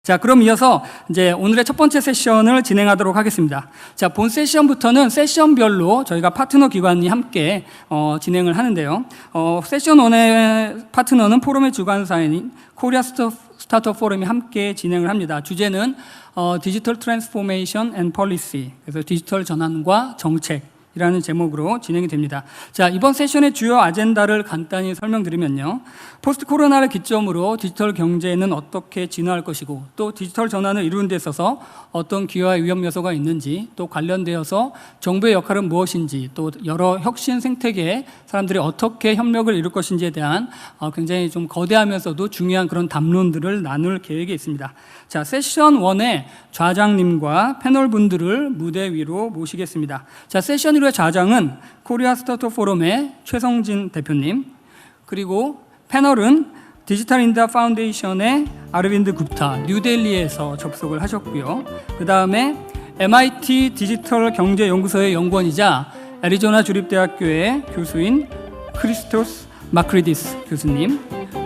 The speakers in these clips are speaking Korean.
자, 그럼 이어서 이제 오늘의 첫 번째 세션을 진행하도록 하겠습니다. 자, 본 세션부터는 세션별로 저희가 파트너 기관이 함께 진행을 하는데요. 세션 1의 파트너는 포럼의 주관사인 코리아 스타트업 포럼이 함께 진행을 합니다. 주제는 디지털 트랜스포메이션 앤 폴리시, 그래서 디지털 전환과 정책이라는 제목으로 진행이 됩니다. 자, 이번 세션의 주요 아젠다를 간단히 설명드리면요. 포스트 코로나를 기점으로 디지털 경제는 어떻게 진화할 것이고, 또 디지털 전환을 이루는 데 있어서 어떤 기회와 위험 요소가 있는지, 또 관련되어서 정부의 역할은 무엇인지, 또 여러 혁신 생태계에 사람들이 어떻게 협력을 이룰 것인지에 대한 굉장히 좀 거대하면서도 중요한 그런 담론들을 나눌 계획이 있습니다. 자, 세션 1의 좌장님과 패널 분들을 무대 위로 모시겠습니다. 자, 세션 1의 좌장은 코리아 스타트업 포럼의 최성진 대표님, 그리고 패널은 디지털 인디아 파운데이션의 아르빈드 굽타, 뉴델리에서 접속을 하셨고요. 그 다음에 MIT 디지털 경제연구소의 연구원이자 애리조나 주립대학교의 교수인 크리스토스 마크리디스 교수님,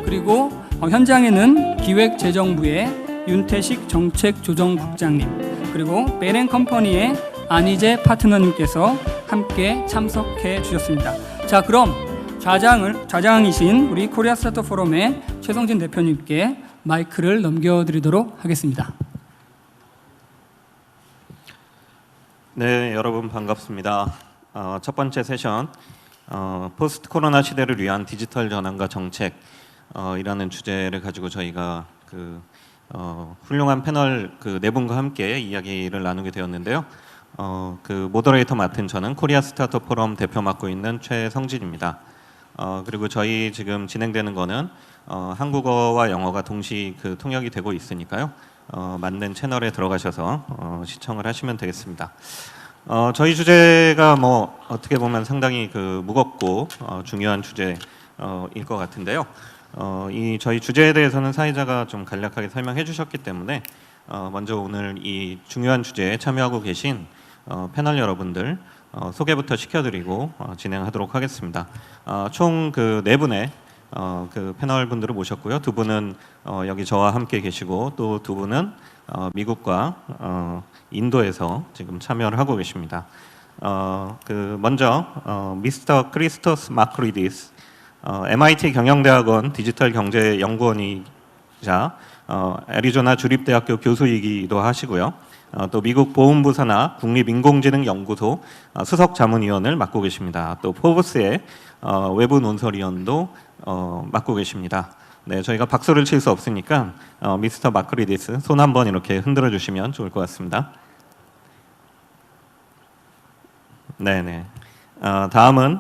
그리고 현장에는 기획재정부의 윤태식 정책조정국장님, 그리고 베렌컴퍼니의 안희재 파트너님께서 함께 참석해 주셨습니다. 자, 그럼 좌장이신 우리 코리아 스타트업 포럼의 최성진 대표님께 마이크를 넘겨드리도록 하겠습니다. 네, 여러분 반갑습니다. 첫 번째 세션, 포스트 코로나 시대를 위한 디지털 전환과 정책 이라는 주제를 가지고 저희가 훌륭한 패널 네 분과 함께 이야기를 나누게 되었는데요. 모더레이터 맡은 저는 코리아 스타트업 포럼 대표 맡고 있는 최성진입니다. 그리고 저희 지금 진행되는 거는 한국어와 영어가 동시 통역이 되고 있으니까요. 맞는 채널에 들어가셔서 시청을 하시면 되겠습니다. 저희 주제가 어떻게 보면 상당히 무겁고 중요한 주제일 것 같은데요. 저희 주제에 대해서는 사회자가 좀 간략하게 설명해 주셨기 때문에 먼저 오늘 이 중요한 주제에 참여하고 계신 패널 여러분들 소개부터 시켜드리고 진행하도록 하겠습니다. 총 4분의 패널 분들을 모셨고요. 2분은 여기 저와 함께 계시고, 또 2분은 미국과 인도에서 지금 참여를 하고 계십니다. 먼저 미스터 크리스토스 마크리디스, MIT 경영대학원 디지털 경제 연구원이자 애리조나 주립대학교 교수이기도 하시고요. 또 미국 보훈부 산하 국립인공지능연구소 수석 자문위원을 맡고 계십니다. 또 포브스의 외부 논설위원도 맡고 계십니다. 네, 저희가 박수를 칠 수 없으니까 미스터 마크리디스 손 한번 이렇게 흔들어 주시면 좋을 것 같습니다. 네네. 다음은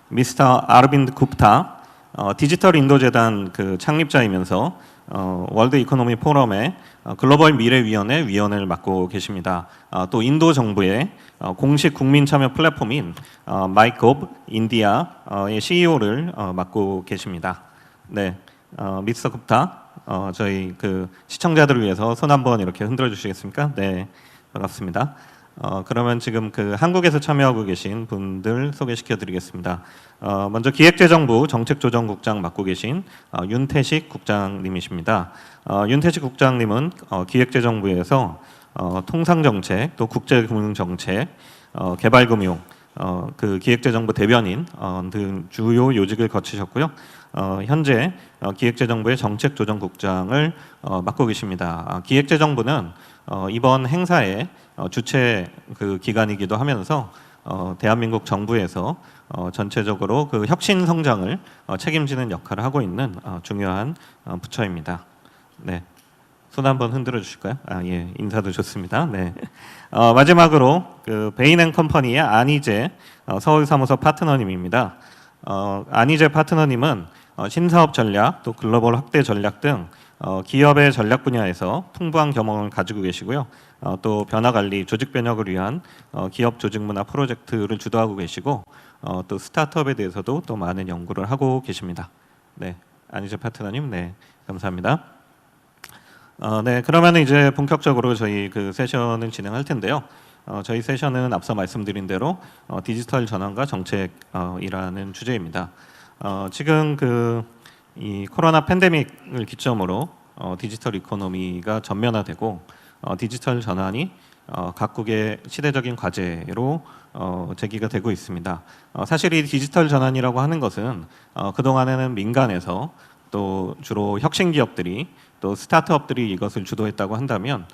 미스터 아르빈드 굽타, 디지털 인도재단 창립자이면서 월드 이코노미 포럼의 글로벌 미래위원회 위원을 맡고 계십니다. 또 인도 정부의 공식 국민 참여 플랫폼인 마이크업 인디아의 CEO를 맡고 계십니다. 네, 미스터 굽타, 저희 시청자들을 위해서 손 한번 이렇게 흔들어 주시겠습니까? 네, 반갑습니다. 그러면 지금 한국에서 참여하고 계신 분들 소개시켜 드리겠습니다. 먼저 기획재정부 정책조정국장 맡고 계신 윤태식 국장님이십니다. 윤태식 국장님은 기획재정부에서 통상정책, 또 국제금융정책, 개발금융, 기획재정부 대변인 등 주요 요직을 거치셨고요. 현재 기획재정부의 정책조정국장을 맡고 계십니다. 기획재정부는 이번 행사의 주최 기관이기도 하면서 대한민국 정부에서 전체적으로 혁신 성장을 책임지는 역할을 하고 있는 중요한 부처입니다. 네, 손 한번 흔들어 주실까요? 예, 인사도 좋습니다. 네, 마지막으로 베인앤컴퍼니의 안희재 서울사무소 파트너님입니다. 안희재 파트너님은 신사업 전략, 또 글로벌 확대 전략 등 기업의 전략 분야에서 풍부한 경험을 가지고 계시고요. 또 변화관리, 조직 변혁을 위한 기업 조직 문화 프로젝트를 주도하고 계시고, 또 스타트업에 대해서도 또 많은 연구를 하고 계십니다. 네, 안희재 파트너님, 네, 감사합니다. 네, 그러면 이제 본격적으로 저희 세션을 진행할 텐데요. 저희 세션은 앞서 말씀드린 대로 디지털 전환과 정책이라는 주제입니다. 지금 이 코로나 팬데믹을 기점으로 디지털 이코노미가 전면화되고 디지털 전환이 각국의 시대적인 과제로 제기가 되고 있습니다. 사실 이 디지털 전환이라고 하는 것은 그동안에는 민간에서 또 주로 혁신 기업들이 또 스타트업들이 이것을 주도했다고 한다면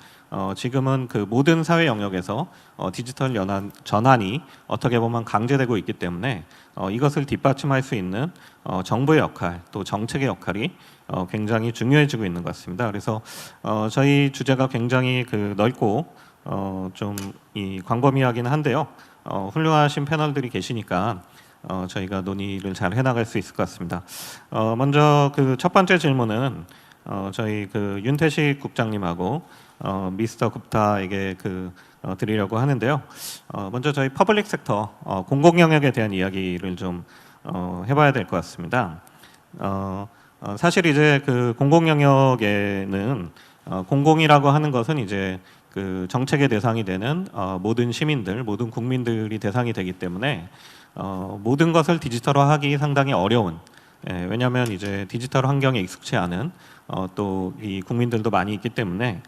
지금은 그 모든 사회 영역에서 디지털 전환이 어떻게 보면 강제되고 있기 때문에 이것을 뒷받침할 수 있는 정부의 역할 또 정책의 역할이 굉장히 중요해지고 있는 것 같습니다. 그래서 저희 주제가 굉장히 그 넓고 좀 이 광범위하기는 한데요. 훌륭하신 패널들이 계시니까 저희가 논의를 잘 해나갈 수 있을 것 같습니다. 먼저 그 첫 번째 질문은 저희 그 윤태식 국장님하고 미스터 굽타에게 드리려고 하는데요. 먼저 저희 퍼블릭 섹터 공공 영역에 대한 이야기를 좀 해봐야 될 것 같습니다. 사실 이제 그 공공 영역에는 공공이라고 하는 것은 이제 그 정책의 대상이 되는 모든 시민들, 모든 국민들이 대상이 되기 때문에 모든 것을 디지털화하기 상당히 어려운. 왜냐하면 이제 디지털 환경에 익숙치 않은 또 이 국민들도 많이 있기 때문에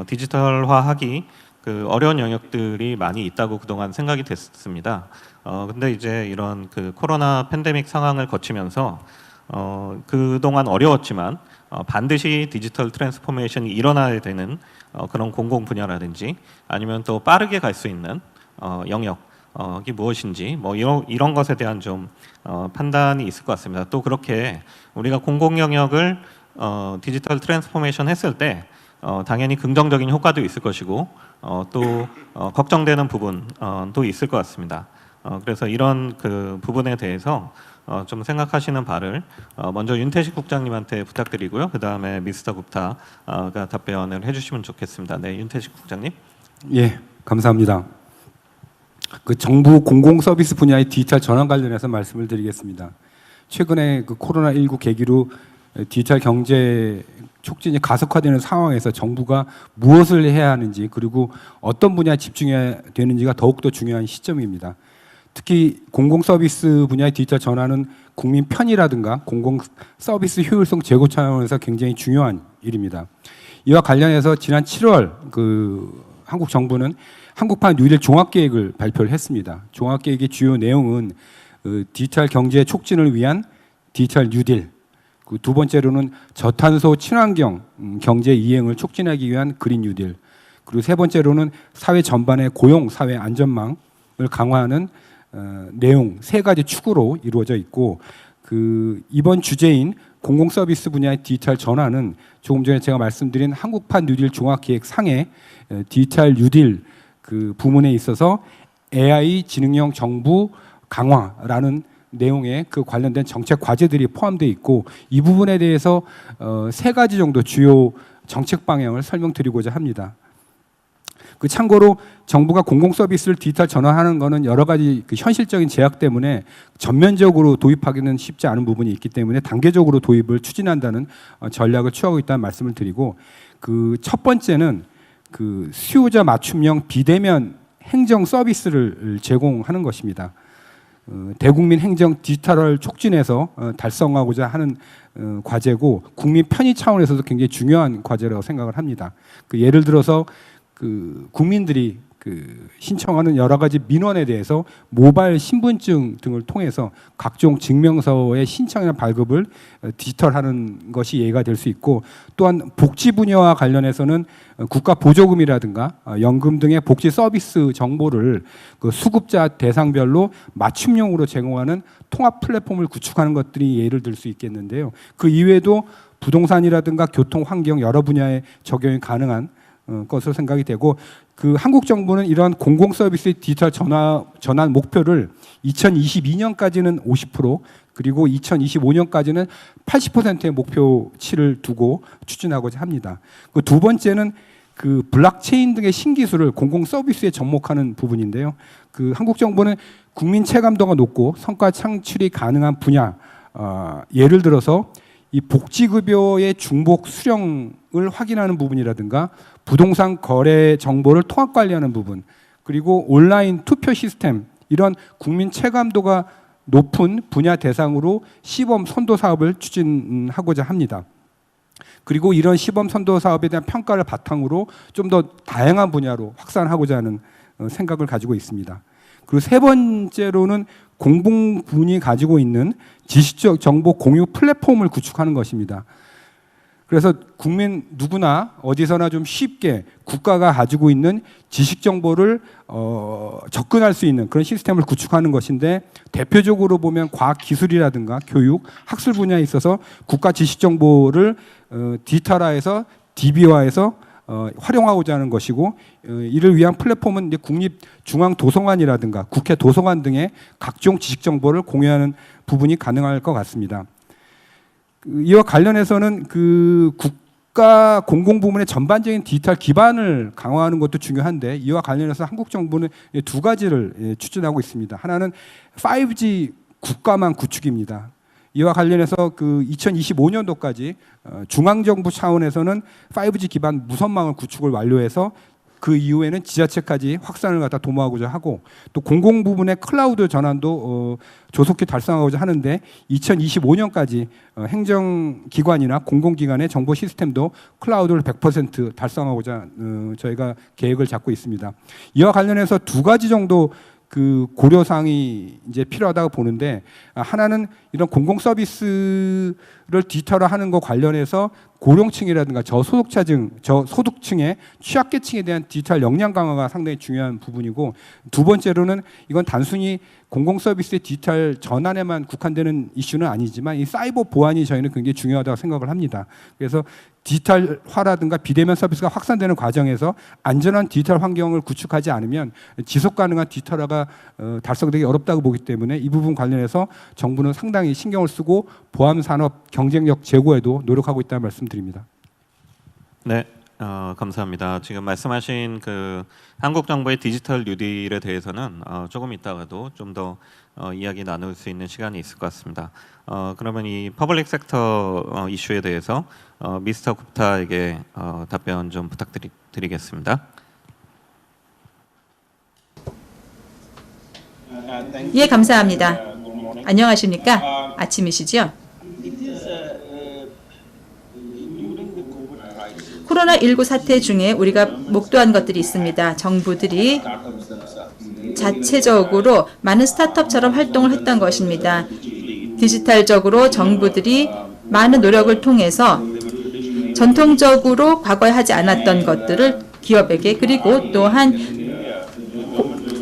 디지털화하기 그 어려운 영역들이 많이 있다고 그동안 생각이 됐습니다. 근데 이제 이런 그 코로나 팬데믹 상황을 거치면서 그동안 어려웠지만 반드시 디지털 트랜스포메이션이 일어나야 되는 그런 공공 분야라든지 아니면 또 빠르게 갈 수 있는 영역이 무엇인지 뭐 이런 것에 대한 좀 판단이 있을 것 같습니다. 또 그렇게 우리가 공공 영역을 디지털 트랜스포메이션 했을 때 당연히 긍정적인 효과도 있을 것이고 또 걱정되는 부분도 있을 것 같습니다. 그래서 이런 그 부분에 대해서 좀 생각하시는 바를 먼저 윤태식 국장님한테 부탁드리고요. 그 다음에 미스터 굽타가 답변을 해주시면 좋겠습니다. 네, 윤태식 국장님. 예, 감사합니다. 그 정부 공공 서비스 분야의 디지털 전환 관련해서 말씀을 드리겠습니다. 최근에 그 코로나19 계기로 디지털 경제 촉진이 가속화되는 상황에서 정부가 무엇을 해야 하는지 그리고 어떤 분야에 집중해야 되는지가 더욱더 중요한 시점입니다. 특히 공공 서비스 분야의 디지털 전환은 국민 편의라든가 공공 서비스 효율성 제고 차원에서 굉장히 중요한 일입니다. 이와 관련해서 지난 7월 그 한국 정부는 한국판 뉴딜 종합계획을 발표를 했습니다. 종합계획의 주요 내용은 디지털 경제 촉진을 위한 디지털 뉴딜, 그 두 번째로는 저탄소 친환경 경제 이행을 촉진하기 위한 그린 뉴딜, 그리고 세 번째로는 사회 전반의 고용 사회 안전망을 강화하는 내용 세 가지 축으로 이루어져 있고, 그 이번 주제인 공공 서비스 분야의 디지털 전환은 조금 전에 제가 말씀드린 한국판 뉴딜 종합계획 상에 디지털 뉴딜 그 부문에 있어서 AI 지능형 정부 강화라는 내용의 그 관련된 정책 과제들이 포함되어 있고, 이 부분에 대해서 세 가지 정도 주요 정책 방향을 설명드리고자 합니다. 그 참고로 정부가 공공 서비스를 디지털 전환하는 것은 여러 가지 그 현실적인 제약 때문에 전면적으로 도입하기는 쉽지 않은 부분이 있기 때문에 단계적으로 도입을 추진한다는 전략을 취하고 있다는 말씀을 드리고, 그 첫 번째는 그 수요자 맞춤형 비대면 행정 서비스를 제공하는 것입니다. 대국민 행정 디지털을 촉진해서 달성하고자 하는 과제고, 국민 편의 차원에서도 굉장히 중요한 과제라고 생각을 합니다. 그 예를 들어서 그 국민들이 그 신청하는 여러 가지 민원에 대해서 모바일 신분증 등을 통해서 각종 증명서의 신청이나 발급을 디지털하는 것이 예가 될 수 있고, 또한 복지 분야와 관련해서는 국가 보조금이라든가 연금 등의 복지 서비스 정보를 그 수급자 대상별로 맞춤형으로 제공하는 통합 플랫폼을 구축하는 것들이 예를 들 수 있겠는데요. 그 이외에도 부동산이라든가 교통, 환경 여러 분야에 적용이 가능한 것으로 생각이 되고, 그 한국 정부는 이러한 공공 서비스의 디지털 전환 목표를 2022년까지는 50% 그리고 2025년까지는 80%의 목표치를 두고 추진하고자 합니다. 그 두 번째는 그 블록체인 등의 신기술을 공공 서비스에 접목하는 부분인데요. 그 한국 정부는 국민 체감도가 높고 성과 창출이 가능한 분야, 예를 들어서 이 복지급여의 중복 수령을 확인하는 부분이라든가 부동산 거래 정보를 통합 관리하는 부분, 그리고 온라인 투표 시스템, 이런 국민 체감도가 높은 분야 대상으로 시범 선도 사업을 추진하고자 합니다. 그리고 이런 시범 선도 사업에 대한 평가를 바탕으로 좀 더 다양한 분야로 확산하고자 하는 생각을 가지고 있습니다. 그리고 세 번째로는 공공부문이 가지고 있는 지식적 정보 공유 플랫폼을 구축하는 것입니다. 그래서 국민 누구나 어디서나 좀 쉽게 국가가 가지고 있는 지식 정보를 접근할 수 있는 그런 시스템을 구축하는 것인데, 대표적으로 보면 과학 기술이라든가 교육, 학술 분야에 있어서 국가 지식 정보를 디지털화해서 DB화해서 활용하고자 하는 것이고, 이를 위한 플랫폼은 이제 국립중앙도서관이라든가 국회 도서관 등의 각종 지식 정보를 공유하는 부분이 가능할 것 같습니다. 이와 관련해서는 그 국가 공공부문의 전반적인 디지털 기반을 강화하는 것도 중요한데, 이와 관련해서 한국 정부는 두 가지를 추진하고 있습니다. 하나는 5G 국가망 구축입니다. 이와 관련해서 그 2025년도까지 중앙정부 차원에서는 5G 기반 무선망을 구축을 완료해서 그 이후에는 지자체까지 확산을 갖다 도모하고자 하고, 또 공공부문의 클라우드 전환도 조속히 달성하고자 하는데, 2025년까지 행정기관이나 공공기관의 정보 시스템도 클라우드를 100% 달성하고자 저희가 계획을 잡고 있습니다. 이와 관련해서 두 가지 정도 그 고려사항이 이제 필요하다고 보는데, 하나는 이런 공공 서비스를 디지털화하는 것 관련해서 고령층이라든가 저소득층의 취약계층에 대한 디지털 역량 강화가 상당히 중요한 부분이고, 두 번째로는 이건 단순히 공공 서비스의 디지털 전환에만 국한되는 이슈는 아니지만 이 사이버 보안이 저희는 굉장히 중요하다고 생각을 합니다. 그래서 디지털화라든가 비대면 서비스가 확산되는 과정에서 안전한 디지털 환경을 구축하지 않으면 지속 가능한 디지털화가 달성되기 어렵다고 보기 때문에 이 부분 관련해서 정부는 상당히 신경을 쓰고 보안 산업 경쟁력 제고에도 노력하고 있다는 말씀드립니다. 네, 감사합니다. 지금 말씀하신 그 한국 정부의 디지털 뉴딜에 대해서는 조금 이따가도 좀 더 이야기 나눌 수 있는 시간이 있을 것 같습니다. 그러면 이 퍼블릭 섹터 이슈에 대해서 미스터 굽타에게 답변 좀 부탁드리겠습니다. 예, 감사합니다. 안녕하십니까? 아침이시죠? 코로나19 사태 중에 우리가 목도한 것들이 있습니다. 정부들이 자체적으로 많은 스타트업처럼 활동을 했던 것입니다. 디지털적으로 정부들이 많은 노력을 통해서 전통적으로 과거에 하지 않았던 것들을 기업에게, 그리고 또한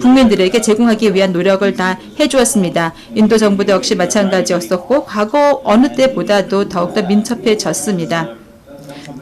국민들에게 제공하기 위한 노력을 다 해주었습니다. 인도 정부도 역시 마찬가지였었고, 과거 어느 때보다도 더욱더 민첩해졌습니다.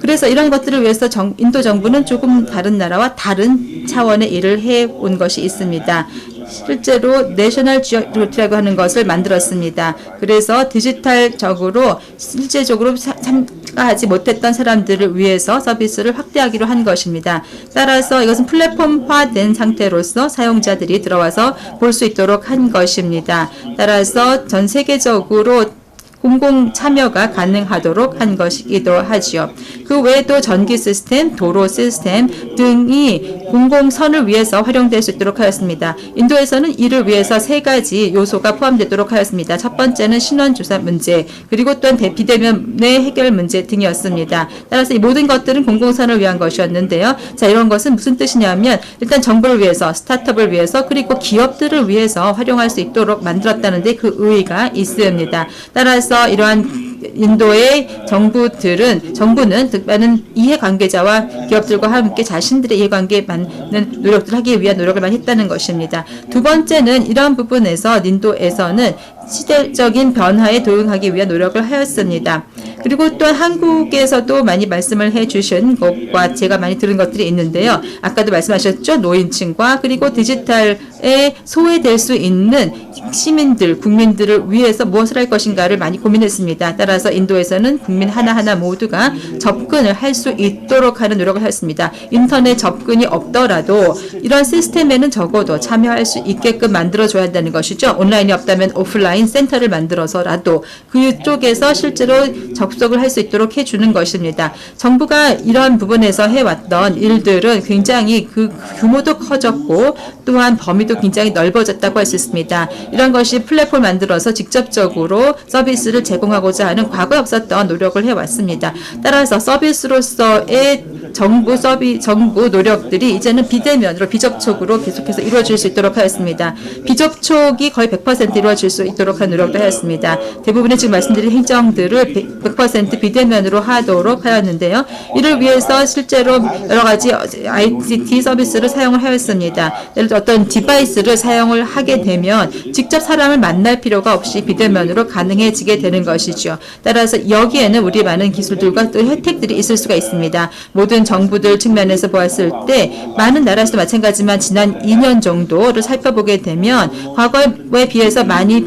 그래서 이런 것들을 위해서 인도 정부는 조금 다른 나라와 다른 차원의 일을 해온 것이 있습니다. 실제로 내셔널 지오그래피라고 하는 것을 만들었습니다. 그래서 디지털적으로 실제적으로 참가하지 못했던 사람들을 위해서 서비스를 확대하기로 한 것입니다. 따라서 이것은 플랫폼화된 상태로서 사용자들이 들어와서 볼 수 있도록 한 것입니다. 따라서 전 세계적으로 공공 참여가 가능하도록 한 것이기도 하지요. 그 외에도 전기 시스템, 도로 시스템 등이 공공선을 위해서 활용될 수 있도록 하였습니다. 인도에서는 이를 위해서 세 가지 요소가 포함되도록 하였습니다. 첫 번째는 신원조사 문제, 그리고 또한 비대면의 해결 문제 등이었습니다. 따라서 이 모든 것들은 공공선을 위한 것이었는데요. 자, 이런 것은 무슨 뜻이냐면, 일단 정부를 위해서, 스타트업을 위해서, 그리고 기업들을 위해서 활용할 수 있도록 만들었다는 데 그 의의가 있습니다. 따라서 이러한 인도의 정부는 많은 이해관계자와 기업들과 함께 자신들의 이해관계에 맞는 노력들을 하기 위한 노력을 많이 했다는 것입니다. 두 번째는 이러한 부분에서 인도에서는 시대적인 변화에 도용하기 위한 노력을 하였습니다. 그리고 또 한국에서도 많이 말씀을 해주신 것과 제가 많이 들은 것들이 있는데요. 아까도 말씀하셨죠. 노인층과 그리고 디지털에 소외될 수 있는 시민들, 국민들을 위해서 무엇을 할 것인가를 많이 고민했습니다. 따라서 인도에서는 국민 하나하나 모두가 접근을 할 수 있도록 하는 노력을 했습니다. 인터넷 접근이 없더라도 이런 시스템에는 적어도 참여할 수 있게끔 만들어줘야 한다는 것이죠. 온라인이 없다면 오프라인, 온라인 센터를 만들어서라도 그쪽에서 실제로 접속을 할 수 있도록 해주는 것입니다. 정부가 이런 부분에서 해왔던 일들은 굉장히 그 규모도 커졌고 또한 범위도 굉장히 넓어졌다고 할 수 있습니다. 이런 것이 플랫폼을 만들어서 직접적으로 서비스를 제공하고자 하는 과거에 없었던 노력을 해왔습니다. 따라서 서비스로서의 정부 노력들이 이제는 비대면으로 비접촉으로 계속해서 이루어질 수 있도록 하였습니다. 비접촉이 거의 100% 이루어질 수 있도록 한 노력도 하였습니다. 대부분의 지금 말씀드린 행정들을 100% 비대면으로 하도록 하였는데요. 이를 위해서 실제로 여러 가지 ICT 서비스를 사용을 하였습니다. 예를 들어 어떤 디바이스를 사용을 하게 되면 직접 사람을 만날 필요가 없이 비대면으로 가능해지게 되는 것이죠. 따라서 여기에는 우리 많은 기술들과 또 혜택들이 있을 수가 있습니다. 모든 정부들 측면에서 보았을 때 많은 나라에서도 마찬가지지만 지난 2년 정도를 살펴보게 되면 과거에 비해서 많이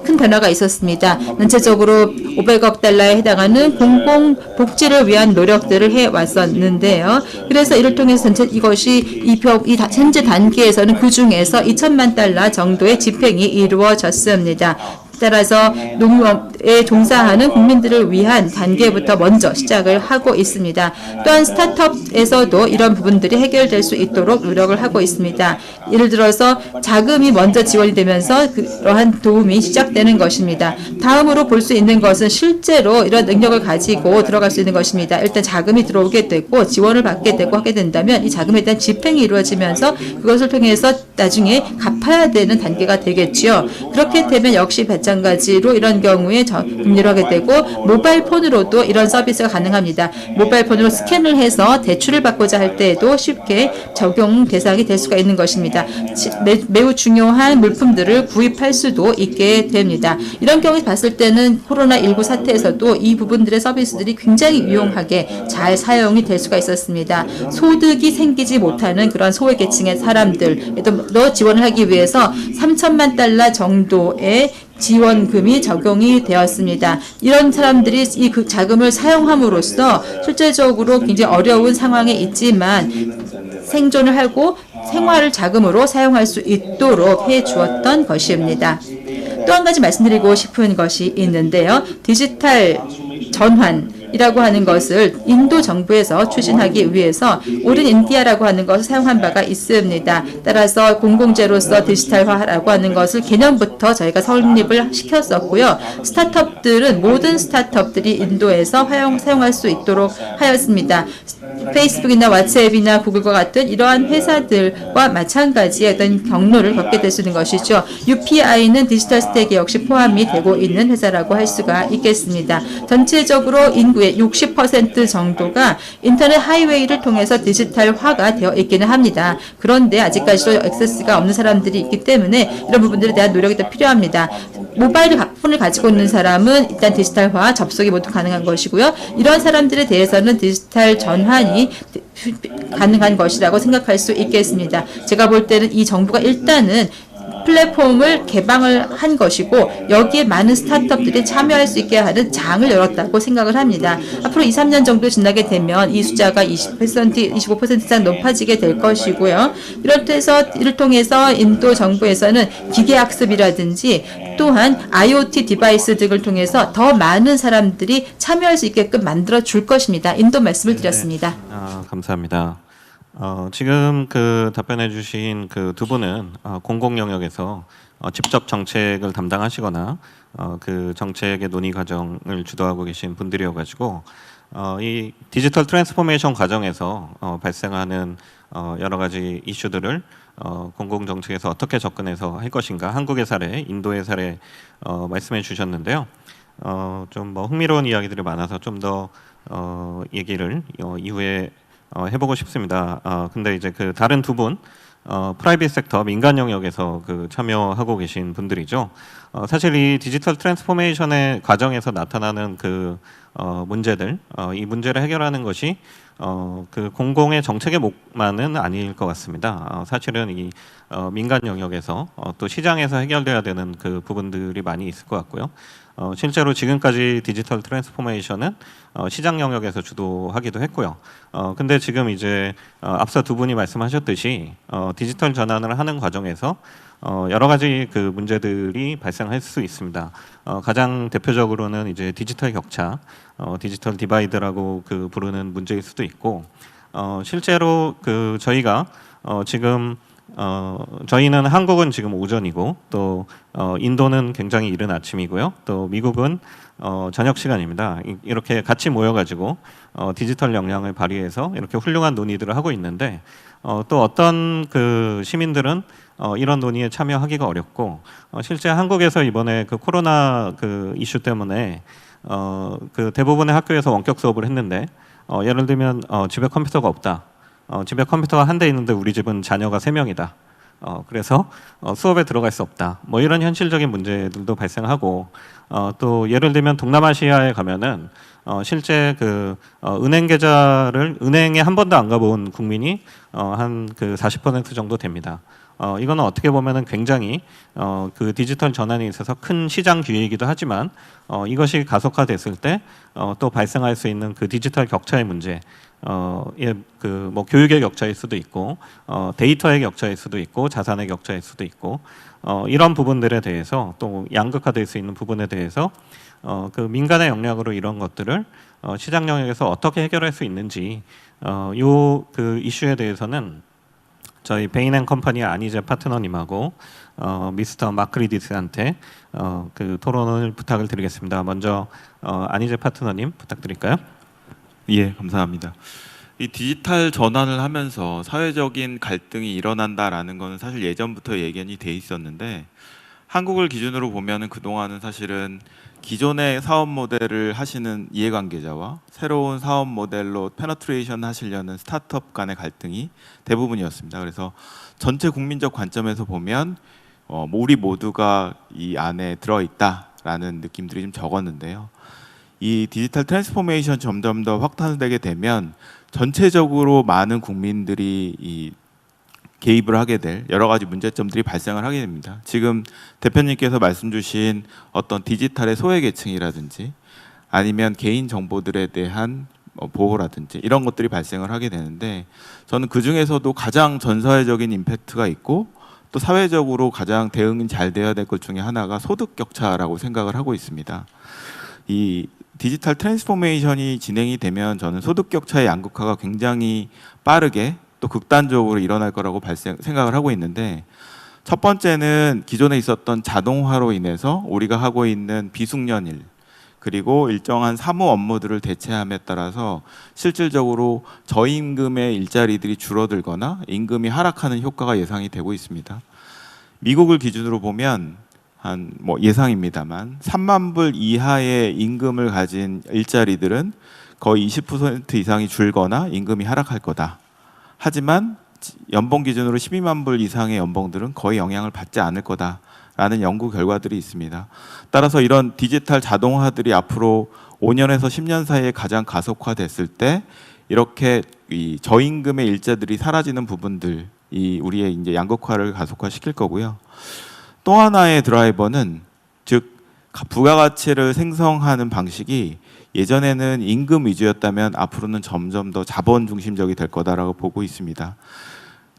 큰 변화가 있었습니다. 전체적으로 500억 달러에 해당하는 공공복지를 위한 노력들을 해왔었는데요. 그래서 이를 통해서 전체 이것이 이 현재 단계에서는 그 중에서 2천만 달러 정도의 집행이 이루어졌습니다. 따라서 농업에 종사하는 국민들을 위한 단계부터 먼저 시작을 하고 있습니다. 또한 스타트업에서도 이런 부분들이 해결될 수 있도록 노력을 하고 있습니다. 예를 들어서 자금이 먼저 지원이 되면서 그러한 도움이 시작되는 것입니다. 다음으로 볼 수 있는 것은 실제로 이런 능력을 가지고 들어갈 수 있는 것입니다. 일단 자금이 들어오게 되고 지원을 받게 되고 하게 된다면 이 자금에 대한 집행이 이루어지면서 그것을 통해서 나중에 갚아야 되는 단계가 되겠지요. 그렇게 되면 역시 마찬가지로 이런 경우에 금리를 하게 되고 모바일 폰으로도 이런 서비스가 가능합니다. 모바일 폰으로 스캔을 해서 대출을 받고자 할 때에도 쉽게 적용 대상이 될 수가 있는 것입니다. 매우 중요한 물품들을 구입할 수도 있게 됩니다. 이런 경우에 봤을 때는 코로나19 사태에서도 이 부분들의 서비스들이 굉장히 유용하게 잘 사용이 될 수가 있었습니다. 소득이 생기지 못하는 그런 소외계층의 사람들에도 지원을 하기 위해서 3천만 달러 정도의 지원금이 적용이 되었습니다. 이런 사람들이 이 자금을 사용함으로써 실제적으로 굉장히 어려운 상황에 있지만 생존을 하고 생활을 자금으로 사용할 수 있도록 해주었던 것입니다. 또 한 가지 말씀드리고 싶은 것이 있는데요. 디지털 전환이라고 하는 것을 인도 정부에서 추진하기 위해서 올인 인디아라고 하는 것을 사용한 바가 있습니다. 따라서 공공재로서 디지털화라고 하는 것을 개념부터 저희가 설립을 시켰었고요. 스타트업들은 모든 스타트업들이 인도에서 사용할 수 있도록 하였습니다. 페이스북이나 왓츠앱이나 구글과 같은 이러한 회사들과 마찬가지의 어떤 경로를 겪게 될 수 있는 것이죠. UPI는 디지털 스택에 역시 포함이 되고 있는 회사라고 할 수가 있겠습니다. 전체적으로 인구의 60% 정도가 인터넷 하이웨이를 통해서 디지털화가 되어 있기는 합니다. 그런데 아직까지도 액세스가 없는 사람들이 있기 때문에 이런 부분들에 대한 노력이 더 필요합니다. 모바일 폰을 가지고 있는 사람은 일단 디지털화 접속이 모두 가능한 것이고요. 이런 사람들에 대해서는 디지털 전환이 가능한 것이라고 생각할 수 있겠습니다. 제가 볼 때는 이 정부가 일단은 플랫폼을 개방을 한 것이고 여기에 많은 스타트업들이 참여할 수 있게 하는 장을 열었다고 생각을 합니다. 앞으로 2, 3년 정도 지나게 되면 이 숫자가 20%, 25% 이상 높아지게 될 것이고요. 이를 통해서 인도 정부에서는 기계학습이라든지 또한 IoT 디바이스 등을 통해서 더 많은 사람들이 참여할 수 있게끔 만들어 줄 것입니다. 인도 말씀을 드렸습니다. 감사합니다. 지금 그 답변해 주신 그 두 분은 공공 영역에서 직접 정책을 담당하시거나 그 정책의 논의 과정을 주도하고 계신 분들이어 가지고 이 디지털 트랜스포메이션 과정에서 발생하는 여러 가지 이슈들을 공공 정책에서 어떻게 접근해서 할 것인가, 한국의 사례, 인도의 사례 말씀해 주셨는데요. 좀 뭐 흥미로운 이야기들이 많아서 좀 더 얘기를 이후에 해보고 싶습니다. 근데 이제 그 다른 두 분 프라이빗 섹터 민간 영역에서 그 참여하고 계신 분들이죠. 사실 이 디지털 트랜스포메이션의 과정에서 나타나는 그 문제들, 이 문제를 해결하는 것이 그 공공의 정책의 목만은 아닐 것 같습니다. 사실은 이 민간 영역에서 또 시장에서 해결돼야 되는 그 부분들이 많이 있을 것 같고요. 실제로 지금까지 디지털 트랜스포메이션은 시장 영역에서 주도하기도 했고요. 근데 지금 이제 앞서 두 분이 말씀하셨듯이 디지털 전환을 하는 과정에서 여러 가지 그 문제들이 발생할 수 있습니다. 가장 대표적으로는 이제 디지털 격차, 디지털 디바이드라고 그 부르는 문제일 수도 있고, 실제로 그 저희가 지금 저희는 한국은 지금 오전이고 또 인도는 굉장히 이른 아침이고요. 또 미국은 저녁 시간입니다. 이렇게 같이 모여가지고 디지털 역량을 발휘해서 이렇게 훌륭한 논의들을 하고 있는데 또 어떤 그 시민들은 이런 논의에 참여하기가 어렵고 실제 한국에서 이번에 그 코로나 그 이슈 때문에 그 대부분의 학교에서 원격 수업을 했는데 예를 들면 집에 컴퓨터가 없다. 집에 컴퓨터가 한 대 있는데 우리 집은 자녀가 3명이다. 그래서 수업에 들어갈 수 없다. 뭐 이런 현실적인 문제들도 발생하고 또 예를 들면 동남아시아에 가면은 실제 그 은행 계좌를 은행에 한 번도 안 가본 국민이 한 그 40% 정도 됩니다. 이거는 어떻게 보면은 굉장히 그 디지털 전환에 있어서 큰 시장 기회이기도 하지만 이것이 가속화됐을 때 또 발생할 수 있는 그 디지털 격차의 문제, 그 뭐 교육의 격차일 수도 있고 데이터의 격차일 수도 있고 자산의 격차일 수도 있고 이런 부분들에 대해서 또 양극화될 수 있는 부분에 대해서 그 민간의 역량으로 이런 것들을 시장 영역에서 어떻게 해결할 수 있는지 요 그 이슈에 대해서는 저희 베인앤컴퍼니 안희재 파트너님하고 미스터 마크리디스한테 그 토론을 부탁을 드리겠습니다. 먼저 안희재 파트너님 부탁드릴까요? 예, 감사합니다. 이 디지털 전환을 하면서 사회적인 갈등이 일어난다라는 것은 사실 예전부터 예견이 돼 있었는데 한국을 기준으로 보면은 그동안은 사실은 기존의 사업 모델을 하시는 이해관계자와 새로운 사업 모델로 페너트레이션 하시려는 스타트업 간의 갈등이 대부분이었습니다. 그래서 전체 국민적 관점에서 보면 우리 모두가 이 안에 들어있다라는 느낌들이 좀 적었는데요. 이 디지털 트랜스포메이션 점점 더 확산되게 되면 전체적으로 많은 국민들이 이 개입을 하게 될 여러 가지 문제점들이 발생을 하게 됩니다. 지금 대표님께서 말씀 주신 어떤 디지털의 소외계층이라든지 아니면 개인 정보들에 대한 보호라든지 이런 것들이 발생을 하게 되는데 저는 그 중에서도 가장 전사회적인 임팩트가 있고 또 사회적으로 가장 대응이 잘 돼야 될 것 중에 하나가 소득 격차라고 생각을 하고 있습니다. 이 디지털 트랜스포메이션이 진행이 되면 저는 소득 격차의 양극화가 굉장히 빠르게 또 극단적으로 일어날 거라고 생각을 하고 있는데 첫 번째는 기존에 있었던 자동화로 인해서 우리가 하고 있는 비숙련 일 그리고 일정한 사무 업무들을 대체함에 따라서 실질적으로 저임금의 일자리들이 줄어들거나 임금이 하락하는 효과가 예상이 되고 있습니다. 미국을 기준으로 보면 한 예상입니다만 3만 불 이하의 임금을 가진 일자리들은 거의 20% 이상이 줄거나 임금이 하락할 거다. 하지만 연봉 기준으로 12만 불 이상의 연봉들은 거의 영향을 받지 않을 거다라는 연구 결과들이 있습니다. 따라서 이런 디지털 자동화들이 앞으로 5년에서 10년 사이에 가장 가속화됐을 때 이렇게 이 저임금의 일자들이 사라지는 부분들이 우리의 이제 양극화를 가속화시킬 거고요. 또 하나의 드라이버는 즉 부가가치를 생성하는 방식이 예전에는 임금 위주였다면 앞으로는 점점 더 자본 중심적이 될 거다라고 보고 있습니다.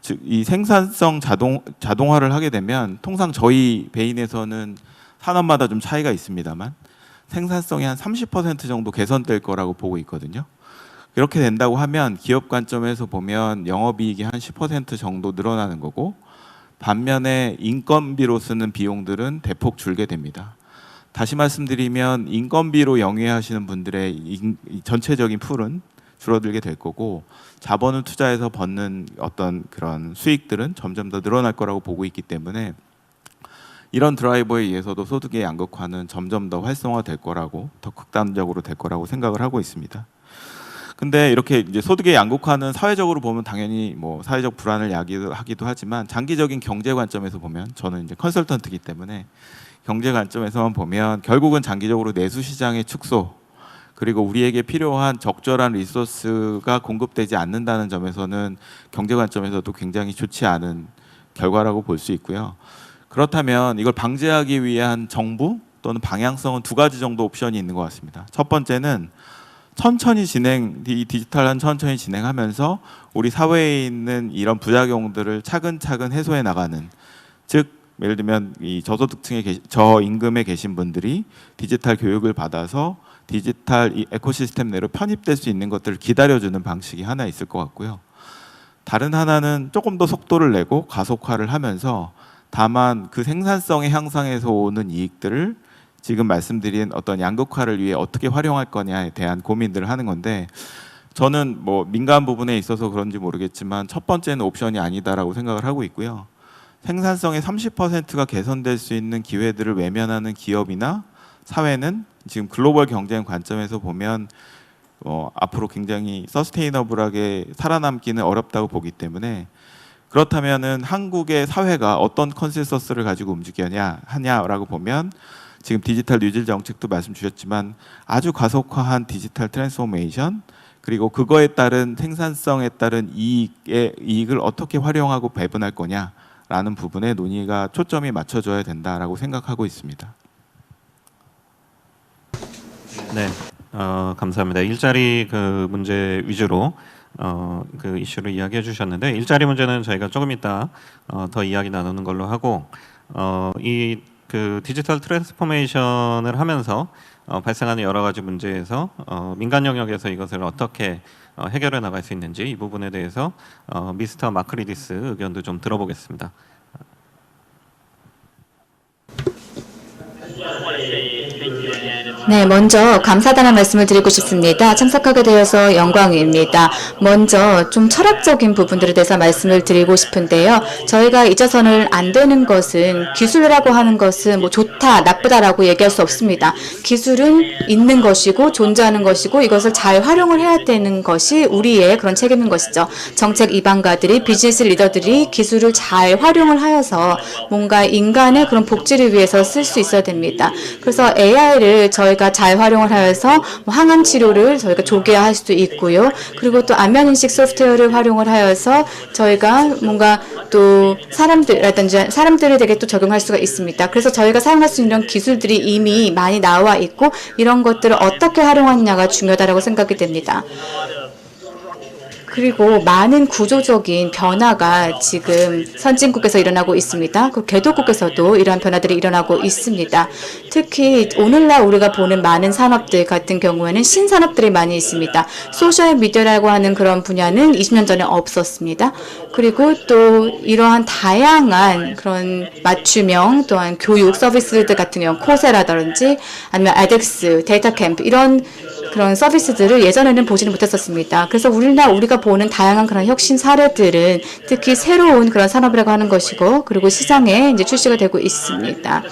즉 이 생산성 자동화를 하게 되면 통상 저희 베인에서는 산업마다 좀 차이가 있습니다만 생산성이 한 30% 정도 개선될 거라고 보고 있거든요. 이렇게 된다고 하면 기업 관점에서 보면 영업이익이 한 10% 정도 늘어나는 거고 반면에 인건비로 쓰는 비용들은 대폭 줄게 됩니다. 다시 말씀드리면 인건비로 영위하시는 분들의 전체적인 풀은 줄어들게 될 거고 자본을 투자해서 벗는 어떤 그런 수익들은 점점 더 늘어날 거라고 보고 있기 때문에 이런 드라이버에 의해서도 소득의 양극화는 점점 더 활성화될 거라고 더 극단적으로 될 거라고 생각을 하고 있습니다. 근데 이렇게 이제 소득의 양극화는 사회적으로 보면 당연히 사회적 불안을 야기하기도 하지만 장기적인 경제 관점에서 보면 저는 이제 컨설턴트이기 때문에 경제 관점에서만 보면 결국은 장기적으로 내수 시장의 축소 그리고 우리에게 필요한 적절한 리소스가 공급되지 않는다는 점에서는 경제 관점에서도 굉장히 좋지 않은 결과라고 볼 수 있고요. 그렇다면 이걸 방지하기 위한 정부 또는 방향성은 두 가지 정도 옵션이 있는 것 같습니다. 첫 번째는 천천히 디지털한 천천히 진행하면서 우리 사회에 있는 이런 부작용들을 차근차근 해소해 나가는 즉 예를 들면 이 저소득층에 저임금에 계신 분들이 디지털 교육을 받아서 디지털 이 에코시스템 내로 편입될 수 있는 것들을 기다려주는 방식이 하나 있을 것 같고요. 다른 하나는 조금 더 속도를 내고 가속화를 하면서 다만 그 생산성의 향상에서 오는 이익들을 지금 말씀드린 어떤 양극화를 위해 어떻게 활용할 거냐에 대한 고민들을 하는 건데, 저는 뭐 민감 부분에 있어서 그런지 모르겠지만 첫 번째는 옵션이 아니다라고 생각을 하고 있고요. 생산성의 30%가 개선될 수 있는 기회들을 외면하는 기업이나 사회는 지금 글로벌 경쟁 관점에서 보면 앞으로 굉장히 서스테이너블하게 살아남기는 어렵다고 보기 때문에, 그렇다면은 한국의 사회가 어떤 컨센서스를 가지고 하냐라고 보면 지금 디지털 뉴딜 정책도 말씀 주셨지만 아주 가속화한 디지털 트랜스포메이션, 그리고 그거에 따른 생산성에 따른 이익을 어떻게 활용하고 배분할 거냐라는 부분에 논의가 초점이 맞춰져야 된다라고 생각하고 있습니다. 네, 감사합니다. 일자리 그 문제 위주로 그 이슈를 이야기해 주셨는데, 일자리 문제는 저희가 조금 이따 더 이야기 나누는 걸로 하고, 이 그 디지털 트랜스포메이션을 하면서 발생하는 여러 가지 문제에서 민간 영역에서 이것을 어떻게 해결해 나갈 수 있는지, 이 부분에 대해서 미스터 마크리디스 의견도 좀 들어보겠습니다. 네, 먼저 감사하다는 말씀을 드리고 싶습니다. 참석하게 되어서 영광입니다. 먼저 좀 철학적인 부분들에 대해서 말씀을 드리고 싶은데요. 저희가 잊어서는 안 되는 것은, 기술이라고 하는 것은 뭐 좋다, 나쁘다라고 얘기할 수 없습니다. 기술은 있는 것이고 존재하는 것이고 이것을 잘 활용을 해야 되는 것이 우리의 그런 책임인 것이죠. 정책 이방가들이, 비즈니스 리더들이 기술을 잘 활용을 하여서 뭔가 인간의 그런 복지를 위해서 쓸 수 있어야 됩니다. 그래서 AI를 저희가 잘 활용을 하여서 항암 치료를 저희가 조기화할 수도 있고요. 그리고 또 안면 인식 소프트웨어를 활용을 하여서 저희가 뭔가 또 사람들에게 또 적용할 수가 있습니다. 그래서 저희가 사용할 수 있는 기술들이 이미 많이 나와 있고 이런 것들을 어떻게 활용하느냐가 중요하다고 생각이 됩니다. 그리고 많은 구조적인 변화가 지금 선진국에서 일어나고 있습니다. 그 개도국에서도 이러한 변화들이 일어나고 있습니다. 특히 오늘날 우리가 보는 많은 산업들 같은 경우에는 신산업들이 많이 있습니다. 소셜미디어라고 하는 그런 분야는 20년 전에 없었습니다. 그리고 또 이러한 다양한 그런 맞춤형 또한 교육 서비스들 같은 경우 코세라든지 아니면 에덱스, 데이터 캠프 이런 그런 서비스들을 예전에는 보지는 못했었습니다. 그래서 우리가 보는 다양한 그런 혁신 사례들은 특히 새로운 그런 산업이라고 하는 것이고, 그리고 시장에 이제 출시가 되고 있습니다.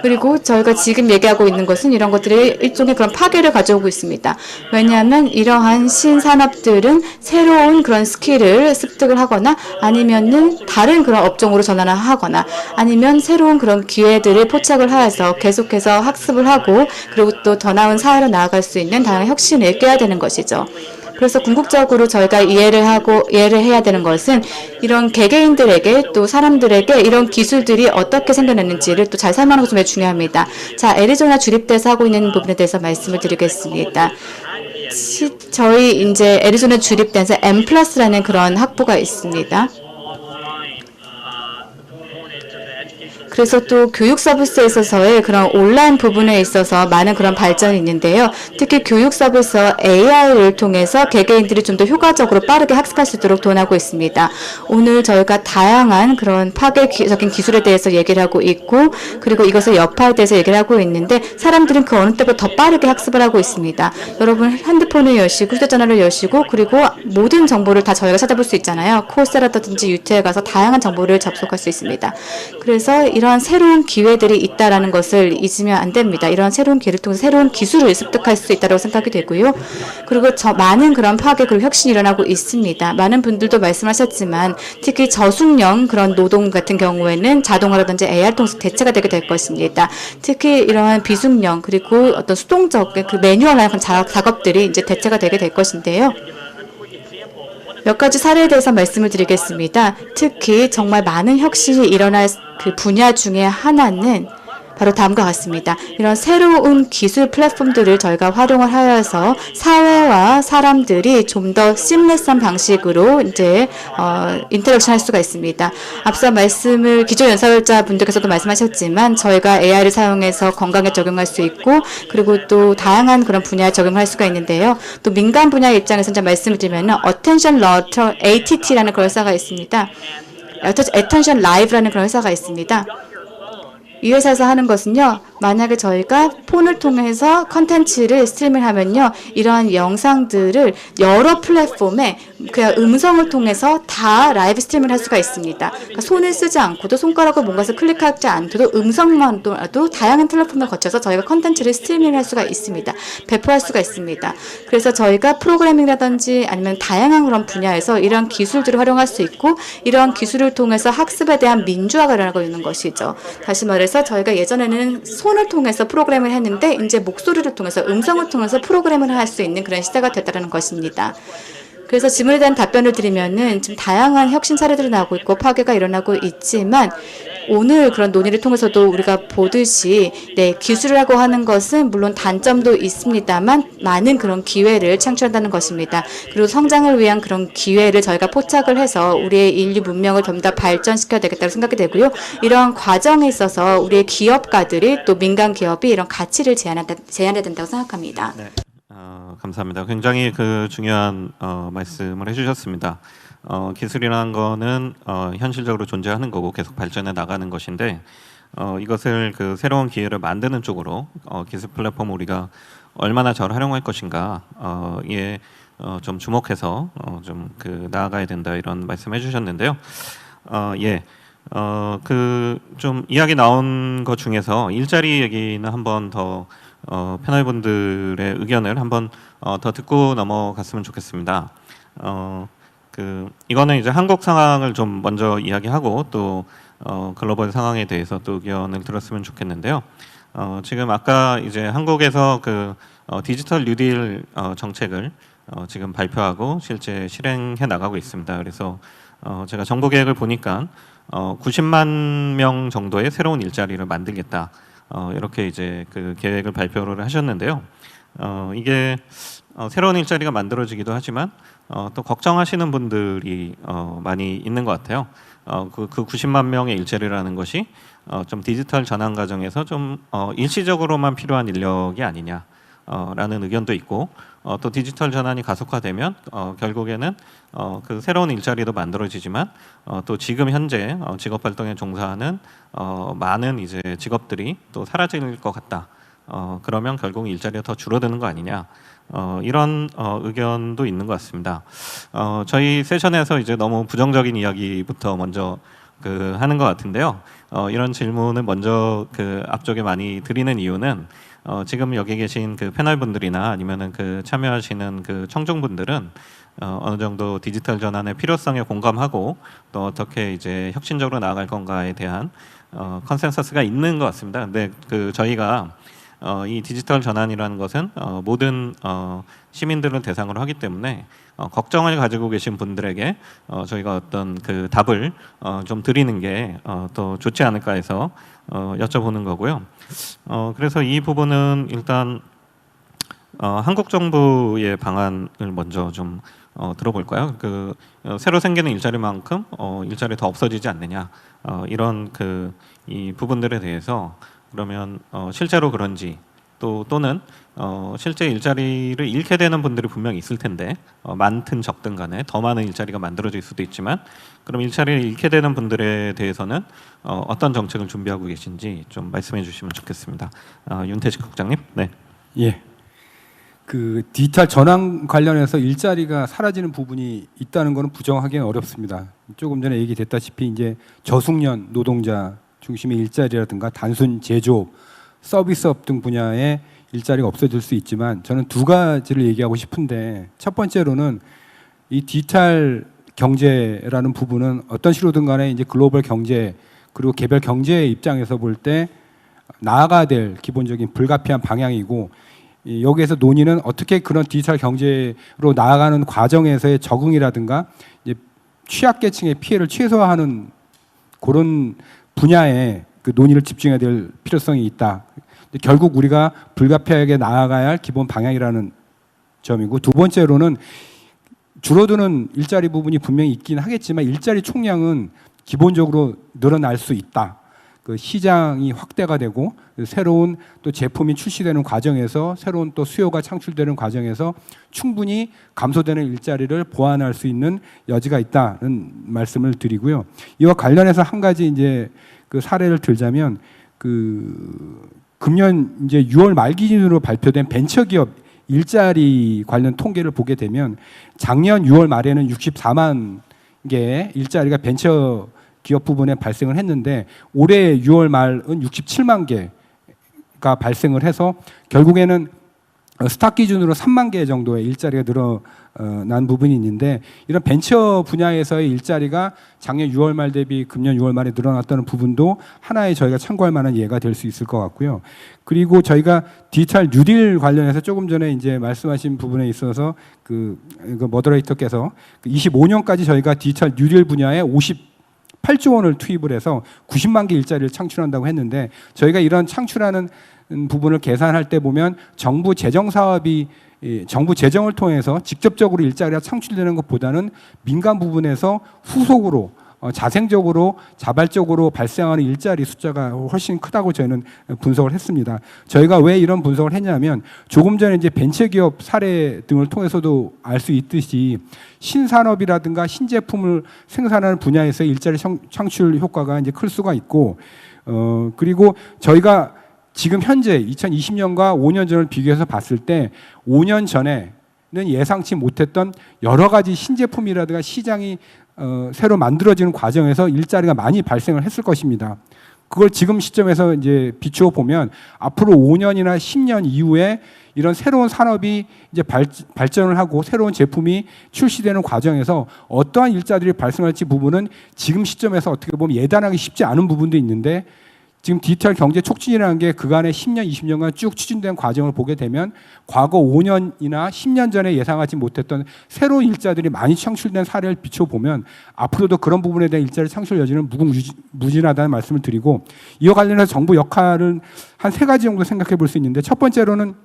그리고 저희가 지금 얘기하고 있는 것은 이런 것들이 일종의 그런 파괴를 가져오고 있습니다. 왜냐하면 이러한 신산업들은 새로운 그런 스킬을 습득을 하거나 아니면은 다른 그런 업종으로 전환을 하거나 아니면 새로운 그런 기회들을 포착을 하여서 계속해서 학습을 하고 그리고 또 더 나은 사회로 나아갈 수 있는 다양한 혁신을 꾀야 되는 것이죠. 그래서 궁극적으로 저희가 이해를 해야 되는 것은 이런 개개인들에게 또 사람들에게 이런 기술들이 어떻게 생겨났는지를 또 잘 설명하는 것이 매우 중요합니다. 자, 애리조나 주립대에서 하고 있는 부분에 대해서 말씀을 드리겠습니다. 저희 이제 애리조나 주립대에서 M+라는 그런 학부가 있습니다. 그래서 또 교육 서비스에 있어서의 그런 온라인 부분에 있어서 많은 그런 발전이 있는데요. 특히 교육 서비스 AI를 통해서 개개인들이 좀 더 효과적으로 빠르게 학습할 수 있도록 도움하고 있습니다. 오늘 저희가 다양한 그런 파괴적인 기술에 대해서 얘기를 하고 있고, 그리고 이것의 여파에 대해서 얘기를 하고 있는데 사람들은 그 어느 때보다 더 빠르게 학습을 하고 있습니다. 여러분 핸드폰을 여시고 휴대전화를 여시고 그리고 모든 정보를 다 저희가 찾아볼 수 있잖아요. 코세라든지 유튜브에 가서 다양한 정보를 접속할 수 있습니다. 그래서 이러한 새로운 기회들이 있다라는 것을 잊으면 안 됩니다. 이러한 새로운 기회를 통해서 새로운 기술을 습득할 수 있다고 생각이 되고요. 그리고 많은 그런 파괴 그리고 혁신이 일어나고 있습니다. 많은 분들도 말씀하셨지만 특히 저숙련 그런 노동 같은 경우에는 자동화라든지 AI를 통해서 대체가 되게 될 것입니다. 특히 이러한 비숙련 그리고 어떤 수동적 그 매뉴얼한 작업들이 이제 대체가 되게 될 것인데요. 몇 가지 사례에 대해서 말씀을 드리겠습니다. 특히 정말 많은 혁신이 일어날 그 분야 중에 하나는 바로 다음과 같습니다. 이런 새로운 기술 플랫폼들을 저희가 활용을 하여서 사회와 사람들이 좀 더 심레스한 방식으로 이제 인터랙션 할 수가 있습니다. 앞서 기존 연사월자 분들께서도 말씀하셨지만 저희가 AI를 사용해서 건강에 적용할 수 있고 그리고 또 다양한 그런 분야에 적용할 수가 있는데요. 또 민간 분야의 입장에서 이제 말씀을 드리면 Attention Letter ATT라는 그런 회사가 있습니다. Attention Live라는 그런 회사가 있습니다. 이 회사에서 하는 것은요, 만약에 저희가 폰을 통해서 컨텐츠를 스트리밍을 하면요, 이러한 영상들을 여러 플랫폼에 그냥 음성을 통해서 다 라이브 스트리밍을 할 수가 있습니다. 그러니까 손을 쓰지 않고도 손가락으로 뭔가를 클릭하지 않고도 음성만으로도 다양한 플랫폼을 거쳐서 저희가 컨텐츠를 스트리밍을 할 수가 있습니다. 배포할 수가 있습니다. 그래서 저희가 프로그래밍이라든지 아니면 다양한 그런 분야에서 이러한 기술들을 활용할 수 있고 이러한 기술을 통해서 학습에 대한 민주화가 일어나고 있는 것이죠. 다시 말해서 저희가 예전에는 손을 통해서 프로그램을 했는데 이제 목소리를 통해서 음성을 통해서 프로그램을 할 수 있는 그런 시대가 됐다는 것입니다. 그래서 질문에 대한 답변을 드리면은 지금 다양한 혁신 사례들이 나오고 있고 파괴가 일어나고 있지만 오늘 그런 논의를 통해서도 우리가 보듯이 기술이라고 하는 것은 물론 단점도 있습니다만 많은 그런 기회를 창출한다는 것입니다. 그리고 성장을 위한 그런 기회를 저희가 포착을 해서 우리의 인류 문명을 좀 더 발전시켜야 되겠다고 생각이 되고요. 이러한 과정에 있어서 우리의 기업가들이 또 민간 기업이 이런 가치를 제안해야 된다고 생각합니다. 네. 감사합니다. 굉장히 중요한 말씀을 해주셨습니다. 기술이라는 거는 현실적으로 존재하는 거고 계속 발전해 나가는 것인데 이것을 새로운 기회를 만드는 쪽으로 기술 플랫폼을 우리가 얼마나 잘 활용할 것인가 에 좀 주목해서 좀 나아가야 된다 이런 말씀해 주셨는데요. 예. 좀 이야기 나온 것 중에서 일자리 얘기는 한번 더 패널분들의 의견을 한번 더 듣고 넘어갔으면 좋겠습니다. 이거는 이제 한국 상황을 좀 먼저 이야기하고 또 글로벌 상황에 대해서 또 의견을 들었으면 좋겠는데요. 지금 아까 이제 한국에서 디지털 뉴딜 정책을 지금 발표하고 실제 실행해 나가고 있습니다. 그래서 제가 정부 계획을 보니까 90만 명 정도의 새로운 일자리를 만들겠다. 이렇게 이제 계획을 발표를 하셨는데요. 이게 새로운 일자리가 만들어지기도 하지만 또 걱정하시는 분들이 많이 있는 것 같아요. 그 90만 명의 일자리라는 것이 좀 디지털 전환 과정에서 좀 일시적으로만 필요한 인력이 아니냐라는 의견도 있고 또 디지털 전환이 가속화되면 결국에는 새로운 일자리도 만들어지지만 또 지금 현재 직업 활동에 종사하는 많은 이제 직업들이 또 사라질 것 같다. 그러면 결국 일자리가 더 줄어드는 거 아니냐. 이런 의견도 있는 것 같습니다. 저희 세션에서 이제 너무 부정적인 이야기부터 먼저 하는 것 같은데요. 이런 질문을 먼저 앞쪽에 많이 드리는 이유는 지금 여기 계신 패널분들이나 아니면은 참여하시는 청중분들은 어느 정도 디지털 전환의 필요성에 공감하고 또 어떻게 이제 혁신적으로 나아갈 건가에 대한 컨센서스가 있는 것 같습니다. 근데 저희가 이 디지털 전환이라는 것은 모든 시민들을 대상으로 하기 때문에 걱정을 가지고 계신 분들에게 저희가 어떤 답을 좀 드리는 게 더 좋지 않을까 해서 여쭤보는 거고요. 그래서 이 부분은 일단 한국 정부의 방안을 먼저 좀 들어볼까요? 새로 생기는 일자리만큼 일자리 더 없어지지 않느냐 이런 이 부분들에 대해서 그러면 실제로 그런지 또는 실제 일자리를 잃게 되는 분들이 분명히 있을 텐데 많든 적든 간에 더 많은 일자리가 만들어질 수도 있지만 그럼 일자리를 잃게 되는 분들에 대해서는 어떤 정책을 준비하고 계신지 좀 말씀해 주시면 좋겠습니다. 윤태식 국장님. 네. 예. 디지털 전환 관련해서 일자리가 사라지는 부분이 있다는 것은 부정하기는 어렵습니다. 조금 전에 얘기됐다시피 이제 저숙련 노동자 중심의 일자리라든가 단순 제조업, 서비스업 등 분야의 일자리가 없어질 수 있지만 저는 두 가지를 얘기하고 싶은데 첫 번째로는 이 디지털 경제라는 부분은 어떤 식으로든 간에 이제 글로벌 경제 그리고 개별 경제의 입장에서 볼 때 나아가야 될 기본적인 불가피한 방향이고 여기에서 논의는 어떻게 그런 디지털 경제로 나아가는 과정에서의 적응이라든가 이제 취약계층의 피해를 최소화하는 그런 분야에 그 논의를 집중해야 될 필요성이 있다. 근데 결국 우리가 불가피하게 나아가야 할 기본 방향이라는 점이고, 두 번째로는 줄어드는 일자리 부분이 분명히 있긴 하겠지만 일자리 총량은 기본적으로 늘어날 수 있다. 그 시장이 확대가 되고 새로운 또 제품이 출시되는 과정에서 새로운 또 수요가 창출되는 과정에서 충분히 감소되는 일자리를 보완할 수 있는 여지가 있다는 말씀을 드리고요. 이와 관련해서 한 가지 이제 그 사례를 들자면 그 금년 이제 6월 말 기준으로 발표된 벤처기업 일자리 관련 통계를 보게 되면 작년 6월 말에는 64만 개의 일자리가 벤처 기업 부분에 발생을 했는데 올해 6월 말은 67만 개가 발생을 해서 결국에는 스탁 기준으로 3만 개 정도의 일자리가 늘어난 부분이 있는데, 이런 벤처 분야에서의 일자리가 작년 6월 말 대비 금년 6월 말에 늘어났다는 부분도 하나의 저희가 참고할 만한 예가 될 수 있을 것 같고요. 그리고 저희가 디지털 뉴딜 관련해서 조금 전에 이제 말씀하신 부분에 있어서 그 머더레이터께서 25년까지 저희가 디지털 뉴딜 분야에 58조 원을 투입을 해서 90만 개 일자리를 창출한다고 했는데, 저희가 이런 창출하는 부분을 계산할 때 보면 정부 재정 사업이 정부 재정을 통해서 직접적으로 일자리가 창출되는 것보다는 민간 부분에서 후속으로 자생적으로 자발적으로 발생하는 일자리 숫자가 훨씬 크다고 저희는 분석을 했습니다. 저희가 왜 이런 분석을 했냐면 조금 전에 이제 벤처기업 사례 등을 통해서도 알 수 있듯이 신산업이라든가 신제품을 생산하는 분야에서 일자리 창출 효과가 이제 클 수가 있고, 그리고 저희가 지금 현재 2020년과 5년 전을 비교해서 봤을 때 5년 전에는 예상치 못했던 여러 가지 신제품이라든가 시장이 새로 만들어지는 과정에서 일자리가 많이 발생을 했을 것입니다. 그걸 지금 시점에서 이제 비추어 보면 앞으로 5년이나 10년 이후에 이런 새로운 산업이 이제 발전을 하고 새로운 제품이 출시되는 과정에서 어떠한 일자리들이 발생할지 부분은 지금 시점에서 어떻게 보면 예단하기 쉽지 않은 부분도 있는데, 지금 디지털 경제 촉진이라는 게 그간의 10년, 20년간 쭉 추진된 과정을 보게 되면 과거 5년이나 10년 전에 예상하지 못했던 새로운 일자리들이 많이 창출된 사례를 비춰보면 앞으로도 그런 부분에 대한 일자리 창출 여지는 무궁무진하다는 말씀을 드리고, 이와 관련해서 정부 역할은 한 3가지 정도 생각해 볼 수 있는데, 첫 번째로는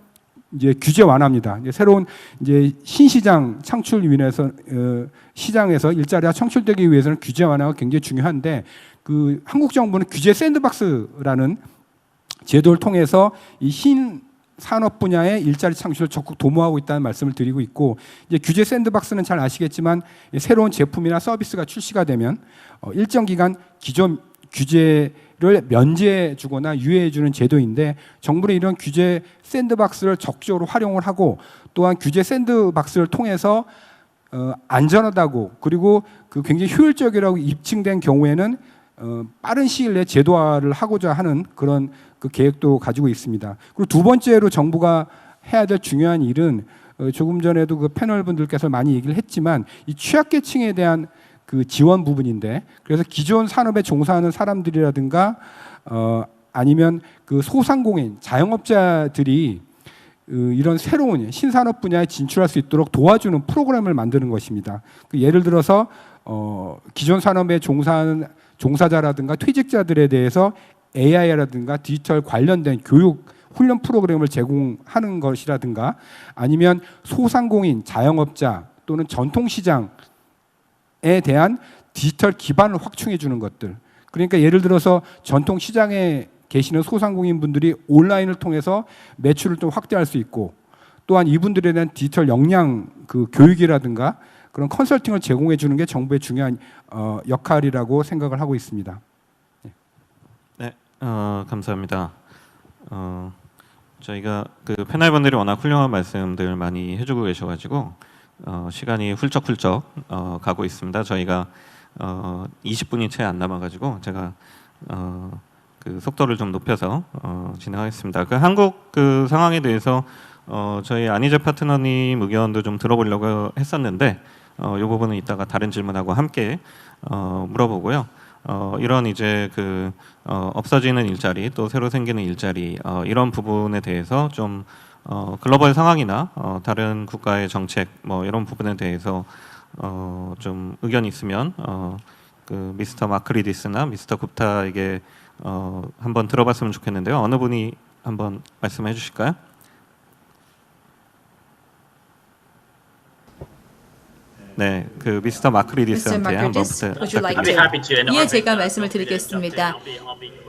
이제 규제 완화입니다. 이제 새로운 이제 신시장 창출 위해서 시장에서 일자리가 창출되기 위해서는 규제 완화가 굉장히 중요한데, 그 한국 정부는 규제 샌드박스라는 제도를 통해서 이 신산업 분야의 일자리 창출을 적극 도모하고 있다는 말씀을 드리고 있고, 이제 규제 샌드박스는 잘 아시겠지만 새로운 제품이나 서비스가 출시가 되면 일정 기간 기존 규제를 면제해 주거나 유예해 주는 제도인데, 정부는 이런 규제 샌드박스를 적극적으로 활용을 하고, 또한 규제 샌드박스를 통해서 안전하다고 그리고 그 굉장히 효율적이라고 입증된 경우에는 빠른 시일 내에 제도화를 하고자 하는 그런 그 계획도 가지고 있습니다. 그리고 두 번째로 정부가 해야 될 중요한 일은 조금 전에도 그 패널 분들께서 많이 얘기를 했지만 이 취약계층에 대한 그 지원 부분인데, 그래서 기존 산업에 종사하는 사람들이라든가 아니면 그 소상공인 자영업자들이 이런 새로운 신산업 분야에 진출할 수 있도록 도와주는 프로그램을 만드는 것입니다. 예를 들어서 기존 산업에 종사하는 종사자라든가 퇴직자들에 대해서 AI라든가 디지털 관련된 교육 훈련 프로그램을 제공하는 것이라든가, 아니면 소상공인 자영업자 또는 전통시장에 대한 디지털 기반을 확충해 주는 것들. 그러니까 예를 들어서 전통시장에 계시는 소상공인 분들이 온라인을 통해서 매출을 좀 확대할 수 있고, 또한 이분들에 대한 디지털 역량 그 교육이라든가 그런 컨설팅을 제공해 주는 게 정부의 중요한 역할이라고 생각을 하고 있습니다. 네, 감사합니다. 저희가 그 패널분들이 워낙 훌륭한 말씀들 많이 해주고 계셔가지고 시간이 훌쩍훌쩍 가고 있습니다. 저희가 20분이 채 안 남아가지고 제가 그 속도를 좀 높여서 진행하겠습니다. 그 한국 그 상황에 대해서 저희 안희재 파트너님 의견도 좀 들어보려고 했었는데 이 부분은 이따가 다른 질문하고 함께 물어보고요. 이런 이제 그 없어지는 일자리 또 새로 생기는 일자리 이런 부분에 대해서 좀 글로벌 상황이나 다른 국가의 정책 뭐 이런 부분에 대해서 좀 의견이 있으면 그 미스터 마크리디스나 미스터 굽타에게 한번 들어봤으면 좋겠는데요. 어느 분이 한번 말씀해 주실까요? 네, 그 미스터 마크리디스한테 한번 부탁드립니다. 예, 제가 말씀을 드리겠습니다.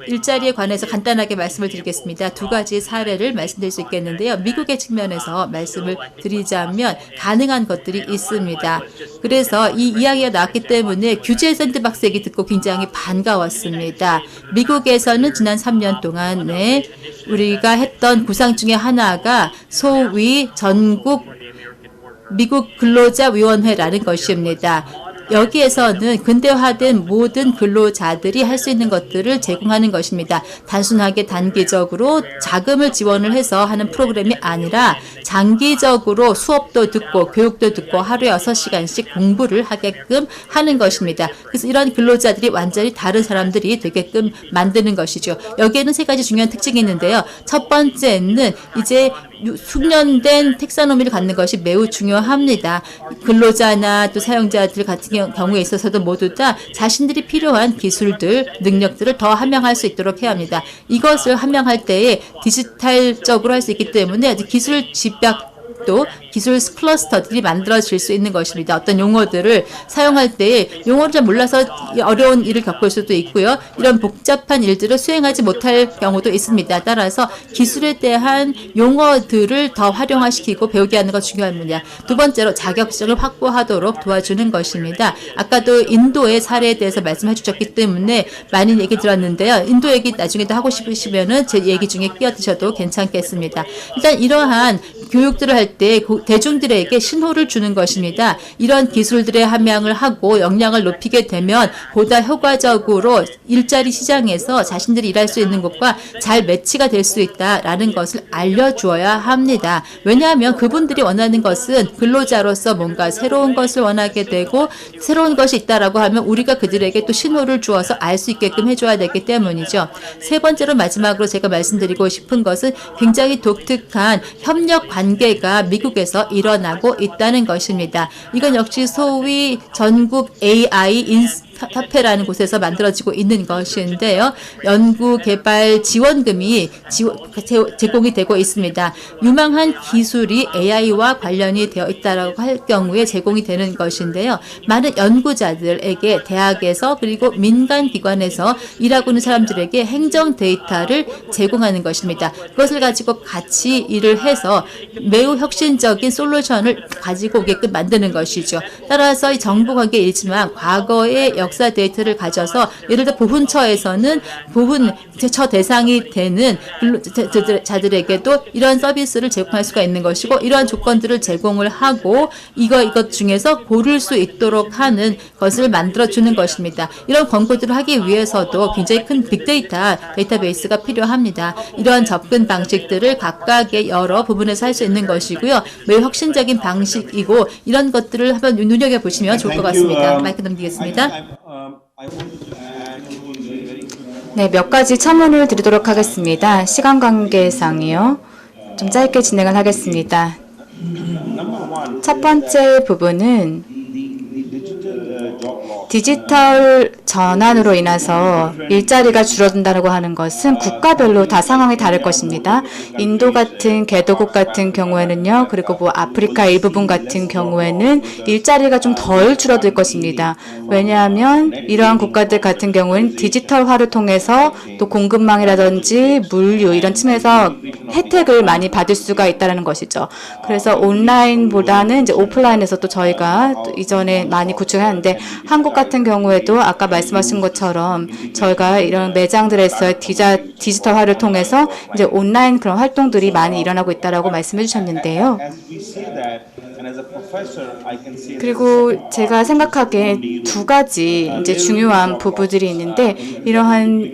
일자리에 관해서 간단하게 말씀을 드리겠습니다. 두 가지 사례를 말씀드릴 수 있겠는데요. 미국의 측면에서 말씀을 드리자면 가능한 것들이 있습니다. 그래서 이 이야기가 나왔기 때문에 규제 샌드박스 얘기 듣고 굉장히 반가웠습니다. 미국에서는 지난 3년 동안에 우리가 했던 구상 중에 하나가 소위 전국 미국 근로자위원회라는 것입니다. 여기에서는 근대화된 모든 근로자들이 할 수 있는 것들을 제공하는 것입니다. 단순하게 단기적으로 자금을 지원을 해서 하는 프로그램이 아니라 장기적으로 수업도 듣고 교육도 듣고 하루에 6시간씩 공부를 하게끔 하는 것입니다. 그래서 이런 근로자들이 완전히 다른 사람들이 되게끔 만드는 것이죠. 여기에는 3가지 중요한 특징이 있는데요. 첫 번째는 이제 숙련된 텍사노미를 갖는 것이 매우 중요합니다. 근로자나 또 사용자들 같은 경우에 있어서도 모두 다 자신들이 필요한 기술들, 능력들을 더 함양할 수 있도록 해야 합니다. 이것을 함양할 때에 디지털적으로 할 수 있기 때문에 기술 집약 또 기술 클러스터들이 만들어질 수 있는 것입니다. 어떤 용어들을 사용할 때 용어를 잘 몰라서 어려운 일을 겪을 수도 있고요. 이런 복잡한 일들을 수행하지 못할 경우도 있습니다. 따라서 기술에 대한 용어들을 더 활용화시키고 배우게 하는 것 중요합니다. 두 번째로 자격증을 확보하도록 도와주는 것입니다. 아까도 인도의 사례에 대해서 말씀해 주셨기 때문에 많이 얘기 들었는데요. 인도 얘기 나중에도 하고 싶으시면은 제 얘기 중에 끼어드셔도 괜찮겠습니다. 일단 이러한 교육들을 할 때 대중들에게 신호를 주는 것입니다. 이런 기술들의 함양을 하고 역량을 높이게 되면 보다 효과적으로 일자리 시장에서 자신들이 일할 수 있는 것과 잘 매치가 될 수 있다라는 것을 알려주어야 합니다. 왜냐하면 그분들이 원하는 것은 근로자로서 뭔가 새로운 것을 원하게 되고 새로운 것이 있다라고 하면 우리가 그들에게 또 신호를 주어서 알 수 있게끔 해줘야 되기 때문이죠. 세 번째로 마지막으로 제가 말씀드리고 싶은 것은 굉장히 독특한 협력 관계가 미국에서 일어나고 있다는 것입니다. 이건 역시 소위 전국 AI 협회라는 곳에서 만들어지고 있는 것인데요. 연구개발 지원금이 제공이 되고 있습니다. 유망한 기술이 AI와 관련이 되어 있다고 할 경우에 제공이 되는 것인데요. 많은 연구자들에게 대학에서 그리고 민간기관에서 일하고 있는 사람들에게 행정 데이터를 제공하는 것입니다. 그것을 가지고 같이 일을 해서 매우 혁신적인 솔루션을 가지고 오게끔 만드는 것이죠. 따라서 이 정부관계이지만 과거의 역사 데이터를 가져서 예를 들어 보훈처에서는 보훈처 대상이 되는 근로자들에게도 이런 서비스를 제공할 수가 있는 것이고 이러한 조건들을 제공을 하고 이것 중에서 고를 수 있도록 하는 것을 만들어주는 것입니다. 이런 권고들을 하기 위해서도 굉장히 큰 빅데이터 데이터베이스가 필요합니다. 이러한 접근 방식들을 각각의 여러 부분에서 할 수 있는 것이고요. 매우 혁신적인 방식이고 이런 것들을 한번 눈여겨보시면 좋을 것 같습니다. 마이크 넘기겠습니다. 네, 몇 가지 첨언을 드리도록 하겠습니다. 시간 관계상이요. 좀 짧게 진행을 하겠습니다. 첫 번째 부분은 디지털 전환으로 인해서 일자리가 줄어든다고 하는 것은 국가별로 다 상황이 다를 것입니다. 인도 같은 개도국 같은 경우에는요. 그리고 아프리카 일부분 같은 경우에는 일자리가 좀 덜 줄어들 것입니다. 왜냐하면 이러한 국가들 같은 경우는 디지털화를 통해서 또 공급망이라든지 물류 이런 측면에서 혜택을 많이 받을 수가 있다는 것이죠. 그래서 온라인보다는 이제 오프라인에서 또 저희가 또 이전에 많이 구축했는데 한국 같은 경우에도 아까 말씀하신 것처럼 저희가 이런 매장들에서 디지털화를 통해서 이제 온라인 그런 활동들이 많이 일어나고 있다라고 말씀해 주셨는데요. 그리고 제가 생각하기에 두 가지 이제 중요한 부분들이 있는데 이러한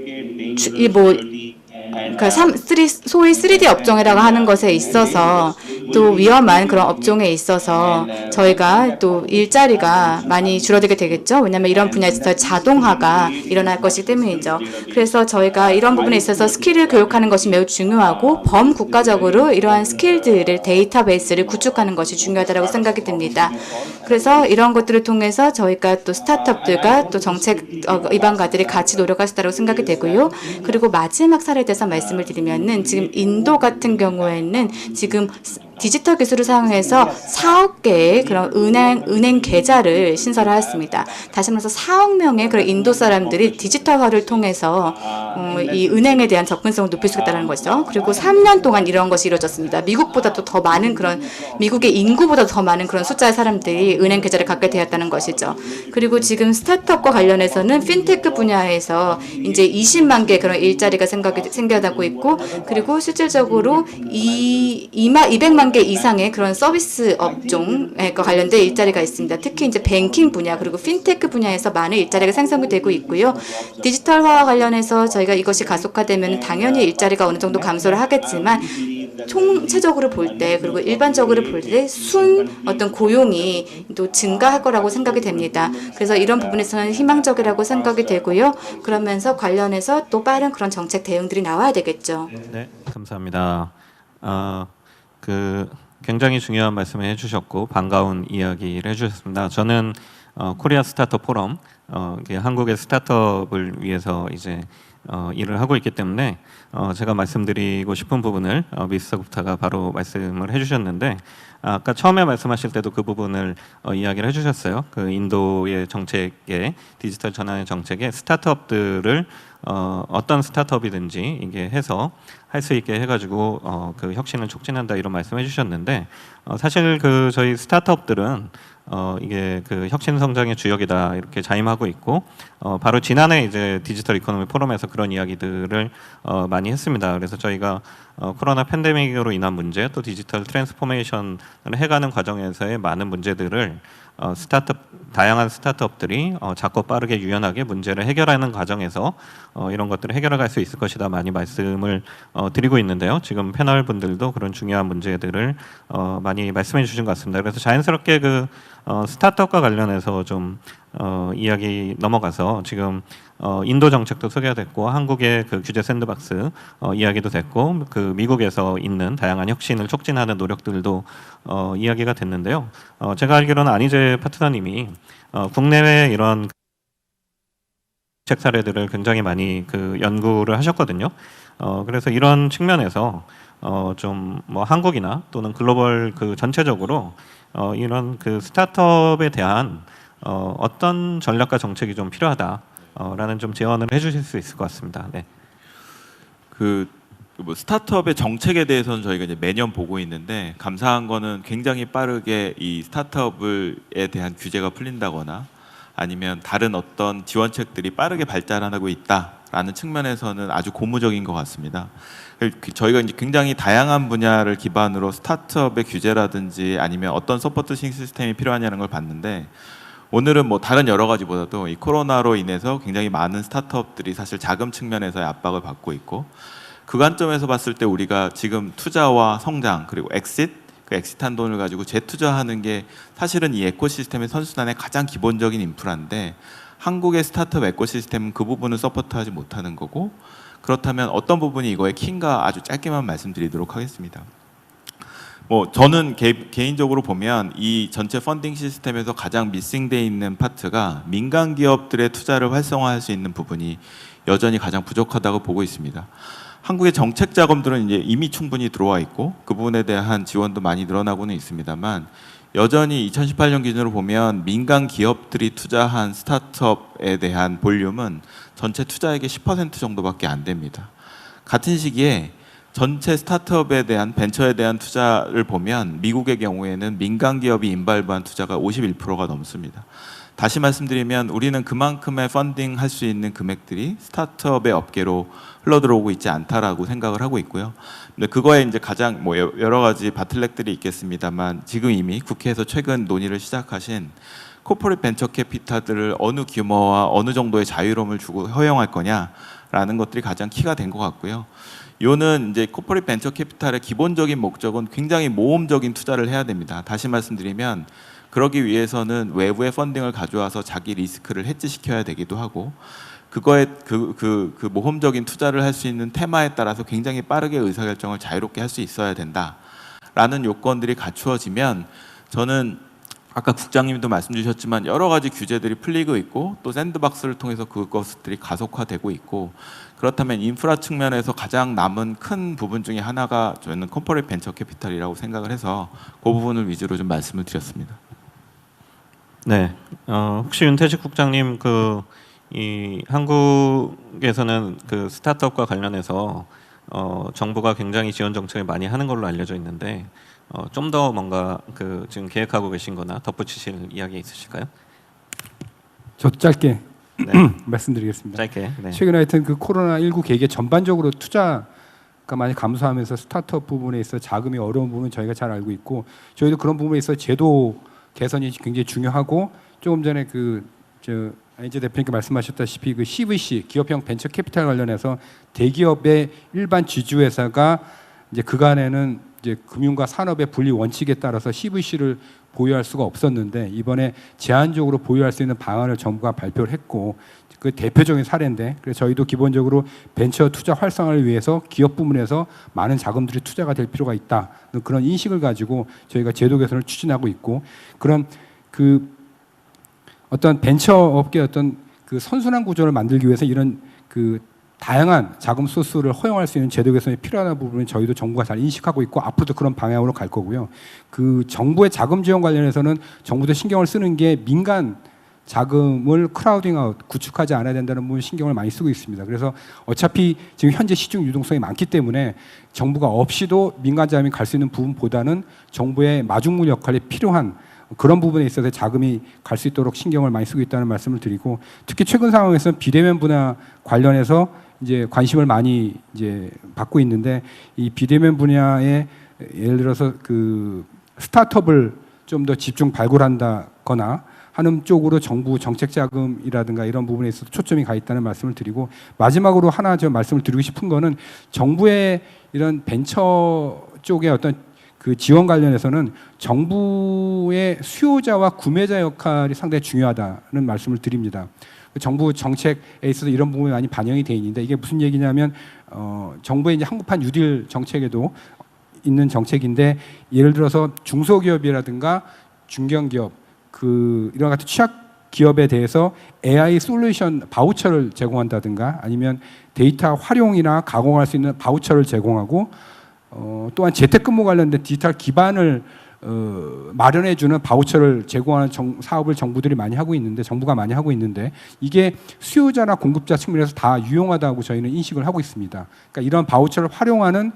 그러니까 소위 3D 업종이라고 하는 것에 있어서 또 위험한 그런 업종에 있어서 저희가 또 일자리가 많이 줄어들게 되겠죠. 왜냐하면 이런 분야에서 자동화가 일어날 것이기 때문이죠. 그래서 저희가 이런 부분에 있어서 스킬을 교육하는 것이 매우 중요하고 범국가적으로 이러한 스킬들을 데이터베이스를 구축하는 것이 중요하다고 생각이 듭니다. 그래서 이런 것들을 통해서 저희가 또 스타트업들과 또 정책 입안가들이 같이 노력할 수 있다고 생각이 되고요. 그리고 마지막 사례에 대해서 말씀을 드리면은 지금 인도 같은 경우에는 지금 디지털 기술을 사용해서 4억 개의 그런 은행 계좌를 신설하였습니다. 다시 말해서 4억 명의 그런 인도 사람들이 디지털화를 통해서 이 은행에 대한 접근성을 높일 수 있다는 거죠. 그리고 3년 동안 이런 것이 이루어졌습니다. 미국보다도 더 많은 그런 미국의 인구보다 더 많은 그런 숫자의 사람들이 은행 계좌를 갖게 되었다는 것이죠. 그리고 지금 스타트업과 관련해서는 핀테크 분야에서 이제 20만 개 그런 일자리가 생겨나고 있고, 그리고 실질적으로 200만 개 이상의 그런 서비스 업종에 관련된 일자리가 있습니다. 특히 이제 뱅킹 분야 그리고 핀테크 분야에서 많은 일자리가 생성이 되고 있고요. 디지털화와 관련해서 저희가 이것이 가속화되면 당연히 일자리가 어느 정도 감소를 하겠지만 총체적으로 볼 때 그리고 일반적으로 볼 때 어떤 고용이 또 증가할 거라고 생각이 됩니다. 그래서 이런 부분에서는 희망적이라고 생각이 되고요. 그러면서 관련해서 또 빠른 그런 정책 대응들이 나와야 되겠죠. 네, 감사합니다. 굉장히 중요한 말씀을 해주셨고 반가운 이야기를 해주셨습니다. 저는 코리아 스타트업 포럼, 한국의 스타트업을 위해서 이제 일을 하고 있기 때문에 제가 말씀드리고 싶은 부분을 미스터 굽타가 바로 말씀을 해주셨는데, 아까 처음에 말씀하실 때도 그 부분을 이야기를 해주셨어요. 그 인도의 정책에, 디지털 전환의 정책에 스타트업들을 어떤 스타트업이든지 이게 해서 할 수 있게 해가지고 그 혁신을 촉진한다 이런 말씀해 주셨는데, 사실 그 저희 스타트업들은 이게 그 혁신 성장의 주역이다 이렇게 자임하고 있고, 바로 지난해 이제 디지털 이코노미 포럼에서 그런 이야기들을 많이 했습니다. 그래서 저희가 코로나 팬데믹으로 인한 문제, 또 디지털 트랜스포메이션을 해가는 과정에서의 많은 문제들을 다양한 스타트업들이 작고 빠르게 유연하게 문제를 해결하는 과정에서 이런 것들을 해결할 수 있을 것이다 많이 말씀을 드리고 있는데요. 지금 패널 분들도 그런 중요한 문제들을 많이 말씀해 주신 것 같습니다. 그래서 자연스럽게 그 스타트업과 관련해서 좀 이야기 넘어가서 지금 인도 정책도 소개가 됐고, 한국의 그 규제 샌드박스 이야기도 됐고, 그 미국에서 있는 다양한 혁신을 촉진하는 노력들도 이야기가 됐는데요. 제가 알기로는 안희재 파트너님이 국내외 이런 정책 사례들을 굉장히 많이 그 연구를 하셨거든요. 그래서 이런 측면에서 좀 뭐 한국이나 또는 글로벌 그 전체적으로 이런 그 스타트업에 대한 어떤 전략과 정책이 좀 필요하다라는 좀 제언을 해주실 수 있을 것 같습니다. 네. 뭐 스타트업의 정책에 대해서는 저희가 이제 매년 보고 있는데, 감사한 거는 굉장히 빠르게 이 스타트업에 대한 규제가 풀린다거나 아니면 다른 어떤 지원책들이 빠르게 발달하고 있다라는 측면에서는 아주 고무적인 것 같습니다. 저희가 이제 굉장히 다양한 분야를 기반으로 스타트업의 규제라든지 아니면 어떤 서포트싱 시스템이 필요하냐는 걸 봤는데, 오늘은 뭐 다른 여러 가지보다도 이 코로나로 인해서 굉장히 많은 스타트업들이 사실 자금 측면에서의 압박을 받고 있고, 그 관점에서 봤을 때 우리가 지금 투자와 성장 그리고 엑시트한 돈을 가지고 재투자하는 게 사실은 이 에코시스템의 선순환의 가장 기본적인 인프라인데, 한국의 스타트업 에코시스템은 그 부분을 서포트하지 못하는 거고, 그렇다면 어떤 부분이 이거의 키인가 아주 짧게만 말씀드리도록 하겠습니다. 뭐 저는 개인적으로 보면 이 전체 펀딩 시스템에서 가장 미싱돼 있는 파트가 민간 기업들의 투자를 활성화할 수 있는 부분이 여전히 가장 부족하다고 보고 있습니다. 한국의 정책 자금들은 이제 이미 충분히 들어와 있고 그 부분에 대한 지원도 많이 늘어나고는 있습니다만, 여전히 2018년 기준으로 보면 민간 기업들이 투자한 스타트업에 대한 볼륨은 전체 투자액의 10% 정도밖에 안 됩니다. 같은 시기에 전체 스타트업에 대한 벤처에 대한 투자를 보면 미국의 경우에는 민간 기업이 인발부한 투자가 51%가 넘습니다. 다시 말씀드리면 우리는 그만큼의 펀딩 할 수 있는 금액들이 스타트업의 업계로 흘러들어오고 있지 않다라고 생각을 하고 있고요. 근데 그거에 이제 가장 뭐 여러 가지 바틀렉들이 있겠습니다만, 지금 이미 국회에서 최근 논의를 시작하신 코퍼레이트 벤처 캐피탈들을 어느 규모와 어느 정도의 자유로움을 주고 허용할 거냐라는 것들이 가장 키가 된 것 같고요. 요는 이제 코퍼릿 벤처 캐피탈의 기본적인 목적은 굉장히 모험적인 투자를 해야 됩니다. 다시 말씀드리면 그러기 위해서는 외부의 펀딩을 가져와서 자기 리스크를 해지시켜야 되기도 하고 그거에 그 모험적인 투자를 할 수 있는 테마에 따라서 굉장히 빠르게 의사결정을 자유롭게 할 수 있어야 된다라는 요건들이 갖추어지면 저는 아까 국장님도 말씀 주셨지만 여러 가지 규제들이 풀리고 있고 또 샌드박스를 통해서 그것들이 가속화되고 있고 그렇다면 인프라 측면에서 가장 남은 큰 부분 중에 하나가 저는 코퍼릿 벤처 캐피탈이라고 생각을 해서 그 부분을 위주로 좀 말씀을 드렸습니다. 네, 혹시 윤태식 국장님 이 한국에서는 그 스타트업과 관련해서 정부가 굉장히 지원 정책을 많이 하는 걸로 알려져 있는데 좀 더 뭔가 지금 계획하고 계신거나 덧붙이실 이야기 있으실까요? 저도 짧게 네, 말씀드리겠습니다. 짧게. 네. 최근에 하여튼 그 코로나19 계기에 전반적으로 투자가 많이 감소하면서 스타트업 부분에 있어 자금이 어려운 부분은 저희가 잘 알고 있고 저희도 그런 부분에 있어 제도 개선이 굉장히 중요하고 조금 전에 이제 대표님께 말씀하셨다시피 그 CVC 기업형 벤처 캐피탈 관련해서 대기업의 일반 지주회사가 이제 그간에는 이제 금융과 산업의 분리 원칙에 따라서 CVC를 보유할 수가 없었는데 이번에 제한적으로 보유할 수 있는 방안을 정부가 발표를 했고 그 대표적인 사례인데 그래서 저희도 기본적으로 벤처 투자 활성화를 위해서 기업 부문에서 많은 자금들이 투자가 될 필요가 있다 그런 인식을 가지고 저희가 제도 개선을 추진하고 있고 그런 어떤 벤처 업계 어떤 그 선순환 구조를 만들기 위해서 이런 다양한 자금 소스를 허용할 수 있는 제도 개선이 필요한 부분은 저희도 정부가 잘 인식하고 있고 앞으로도 그런 방향으로 갈 거고요. 그 정부의 자금 지원 관련해서는 정부도 신경을 쓰는 게 민간 자금을 크라우딩아웃 구축하지 않아야 된다는 부분 신경을 많이 쓰고 있습니다. 그래서 어차피 지금 현재 시중 유동성이 많기 때문에 정부가 없이도 민간 자금이 갈 수 있는 부분보다는 정부의 마중물 역할이 필요한 그런 부분에 있어서 자금이 갈 수 있도록 신경을 많이 쓰고 있다는 말씀을 드리고 특히 최근 상황에서는 비대면 분야 관련해서 이제 관심을 많이 이제 받고 있는데 이 비대면 분야에 예를 들어서 그 스타트업을 좀 더 집중 발굴한다거나 하는 쪽으로 정부 정책 자금이라든가 이런 부분에 있어서 초점이 가 있다는 말씀을 드리고 마지막으로 하나 저 말씀을 드리고 싶은 거는 정부의 이런 벤처 쪽의 어떤 그 지원 관련해서는 정부의 수요자와 구매자 역할이 상당히 중요하다는 말씀을 드립니다. 정부 정책에 있어서 이런 부분이 많이 반영이 돼 있는데 이게 무슨 얘기냐면 정부의 이제 한국판 뉴딜 정책에도 있는 정책인데 예를 들어서 중소기업이라든가 중견기업 이런 같은 취약 기업에 대해서 AI 솔루션 바우처를 제공한다든가 아니면 데이터 활용이나 가공할 수 있는 바우처를 제공하고 또한 재택근무 관련된 디지털 기반을 마련해주는 바우처를 제공하는 사업을 정부가 많이 하고 있는데 이게 수요자나 공급자 측면에서 다 유용하다고 저희는 인식을 하고 있습니다. 그러니까 이런 바우처를 활용하는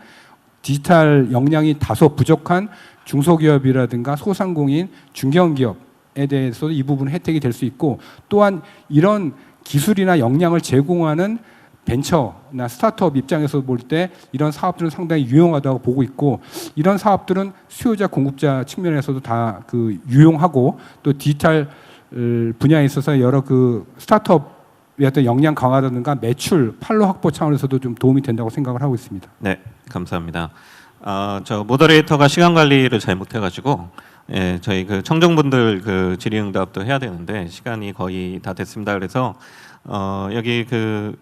디지털 역량이 다소 부족한 중소기업이라든가 소상공인, 중견기업에 대해서도 이 부분 혜택이 될 수 있고 또한 이런 기술이나 역량을 제공하는 벤처나 스타트업 입장에서 볼 때 이런 사업들은 상당히 유용하다고 보고 있고 이런 사업들은 수요자 공급자 측면에서도 다 유용하고 또 디지털 분야에 있어서 여러 스타트업의 어떤 역량 강화라든가 매출 판로 확보 차원에서도 좀 도움이 된다고 생각을 하고 있습니다. 네, 감사합니다. 저 모더레이터가 시간 관리를 잘못해가지고 저희 청중분들 질의응답도 해야 되는데 시간이 거의 다 됐습니다. 그래서 여기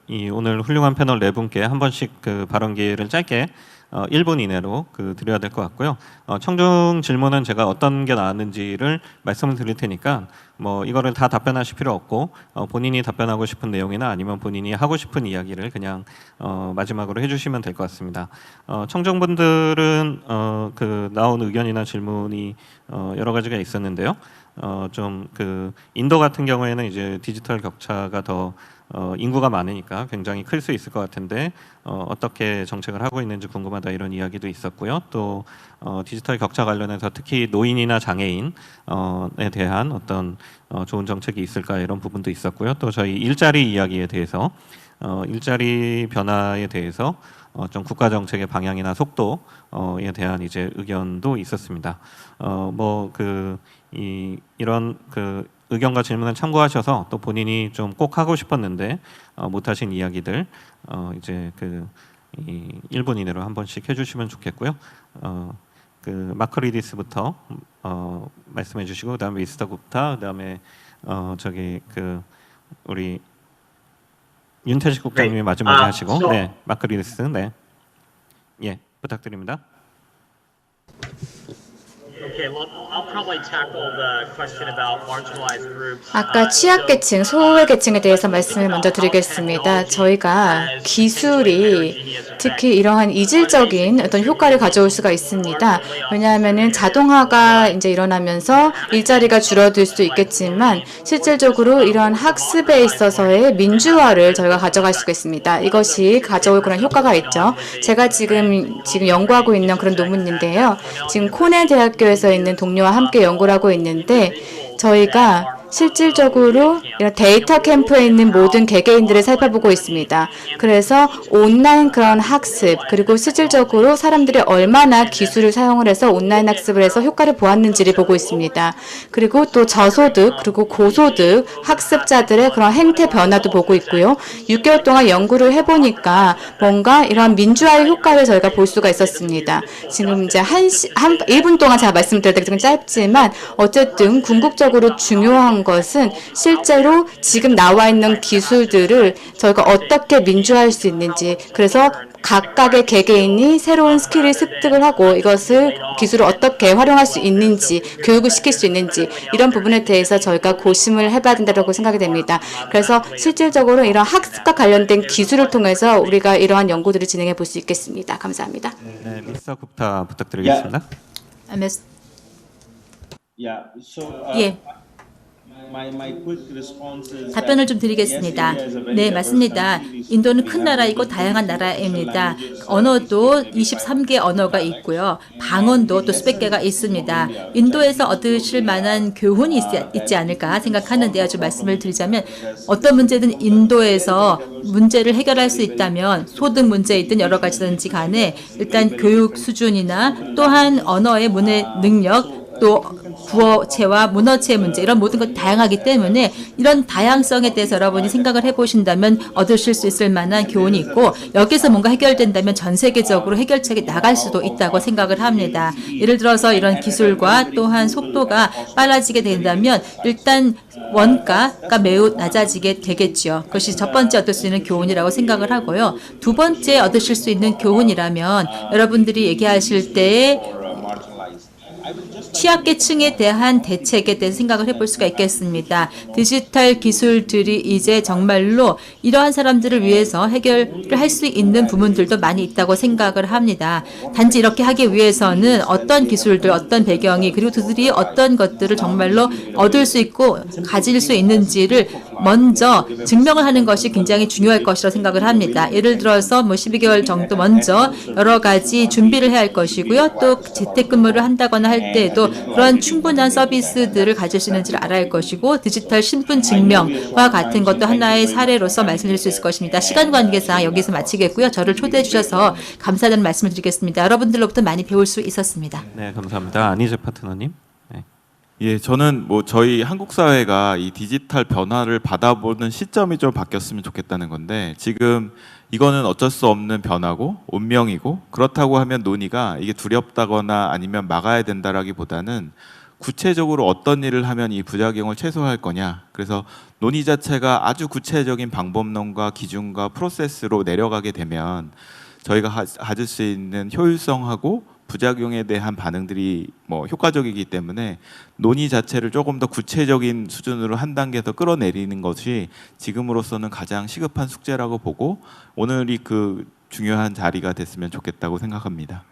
이 오늘 훌륭한 패널 네 분께 한 번씩 발언 기회를 짧게 1분 이내로 드려야 될 것 같고요. 청중 질문은 제가 어떤 게 나왔는지를 말씀을 드릴 테니까 뭐 이거를 다 답변하실 필요 없고 본인이 답변하고 싶은 내용이나 아니면 본인이 하고 싶은 이야기를 그냥 마지막으로 해주시면 될 것 같습니다. 청중분들은 나온 의견이나 질문이 여러 가지가 있었는데요. 좀 인도 같은 경우에는 이제 디지털 격차가 더 인구가 많으니까 굉장히 클 수 있을 것 같은데 어떻게 정책을 하고 있는지 궁금하다 이런 이야기도 있었고요. 또 디지털 격차 관련해서 특히 노인이나 장애인에 대한 어떤 좋은 정책이 있을까 이런 부분도 있었고요. 또 저희 일자리 이야기에 대해서 일자리 변화에 대해서 좀 국가 정책의 방향이나 속도에 대한 이제 의견도 있었습니다. 이런 의견과 질문을 참고하셔서 또 본인이 좀 꼭 하고 싶었는데 못하신 이야기들 이제 이 1분 이내로 한 번씩 해주시면 좋겠고요. 그 마크 리디스부터 말씀해 주시고 그다음에 미스터 굽타 그다음에 저기 그 우리 윤태식 국장님이 마지막에 하시고 네 마크 리디스 네 예 부탁드립니다. Okay, well, I'll probably tackle the question about marginalized groups. 아까 취약계층, 소외계층에 대해서 말씀을 먼저 드리겠습니다. 저희가 기술이 특히 이러한 이질적인 어떤 효과를 가져올 수가 있습니다. 왜냐하면은 자동화가 이제 일어나면서 일자리가 줄어들 수도 있겠지만 실질적으로 이러한 학습에 있어서의 민주화를 저희가 가져갈 수가 있습니다. 이것이 가져올 그런 효과가 있죠. 제가 지금 연구하고 있는 그런 논문인데요. 지금 코넬 대학교에서 있는 동료와 함께 연구를 하고 있는데 저희가 실질적으로 이런 데이터 캠프에 있는 모든 개개인들을 살펴보고 있습니다. 그래서 온라인 그런 학습 그리고 실질적으로 사람들이 얼마나 기술을 사용을 해서 온라인 학습을 해서 효과를 보았는지를 보고 있습니다. 그리고 또 저소득 그리고 고소득 학습자들의 그런 행태 변화도 보고 있고요. 6개월 동안 연구를 해보니까 뭔가 이런 민주화의 효과를 저희가 볼 수가 있었습니다. 지금 이제 1분 동안 제가 말씀드렸다가 좀 짧지만 어쨌든 궁극적으로 중요한 것은 실제로 지금 나와 있는 기술들을 저희가 어떻게 민주화할 수 있는지 그래서 각각의 개개인이 새로운 스킬을 습득을 하고 이것을 기술을 어떻게 활용할 수 있는지 교육을 시킬 수 있는지 이런 부분에 대해서 저희가 고심을 해봐야 된다고 생각이 됩니다. 그래서 실질적으로 이런 학습과 관련된 기술을 통해서 우리가 이러한 연구들을 진행해 볼 수 있겠습니다. 감사합니다. 네 미스터 굽타 부탁드리겠습니다. 예. 답변을 좀 드리겠습니다. 네, 맞습니다. 인도는 큰 나라이고 다양한 나라입니다. 언어도 23개 언어가 있고요. 방언도 또 수백 개가 있습니다. 인도에서 얻으실 만한 교훈이 있지 않을까 생각하는데요. 좀 말씀을 드리자면 어떤 문제든 인도에서 문제를 해결할 수 있다면 소득 문제이든 여러 가지든지 간에 일단 교육 수준이나 또한 언어의 문해 능력 또 구어체와 문어체 문제 이런 모든 것 다양하기 때문에 이런 다양성에 대해서 여러분이 생각을 해보신다면 얻으실 수 있을 만한 교훈이 있고 여기서 뭔가 해결된다면 전 세계적으로 해결책이 나갈 수도 있다고 생각을 합니다. 예를 들어서 이런 기술과 또한 속도가 빨라지게 된다면 일단 원가가 매우 낮아지게 되겠죠. 그것이 첫 번째 얻을 수 있는 교훈이라고 생각을 하고요. 두 번째 얻으실 수 있는 교훈이라면 여러분들이 얘기하실 때 취약계층에 대한 대책에 대해서 생각을 해볼 수가 있겠습니다. 디지털 기술들이 이제 정말로 이러한 사람들을 위해서 해결을 할 수 있는 부분들도 많이 있다고 생각을 합니다. 단지 이렇게 하기 위해서는 어떤 기술들, 어떤 배경이 그리고 그들이 어떤 것들을 정말로 얻을 수 있고 가질 수 있는지를 먼저 증명을 하는 것이 굉장히 중요할 것이라고 생각을 합니다. 예를 들어서 12개월 정도 먼저 여러 가지 준비를 해야 할 것이고요. 또 재택근무를 한다거나 할 때에도 그런 충분한 서비스들을 가질 수 있는지를 알아야 할 것이고 디지털 신분증명과 같은 것도 하나의 사례로서 말씀드릴 수 있을 것입니다. 시간 관계상 여기서 마치겠고요. 저를 초대해 주셔서 감사하다는 말씀을 드리겠습니다. 여러분들로부터 많이 배울 수 있었습니다. 네 감사합니다. 안희재 파트너님. 네. 예, 저는 저희 한국 사회가 이 디지털 변화를 받아보는 시점이 좀 바뀌었으면 좋겠다는 건데 지금 이거는 어쩔 수 없는 변화고 운명이고 그렇다고 하면 논의가 이게 두렵다거나 아니면 막아야 된다라기보다는 구체적으로 어떤 일을 하면 이 부작용을 최소화할 거냐. 그래서 논의 자체가 아주 구체적인 방법론과 기준과 프로세스로 내려가게 되면 저희가 가질 수 있는 효율성하고 부작용에 대한 반응들이 효과적이기 때문에 논의 자체를 조금 더 구체적인 수준으로 한 단계 더 끌어내리는 것이 지금으로서는 가장 시급한 숙제라고 보고 오늘이 그 중요한 자리가 됐으면 좋겠다고 생각합니다.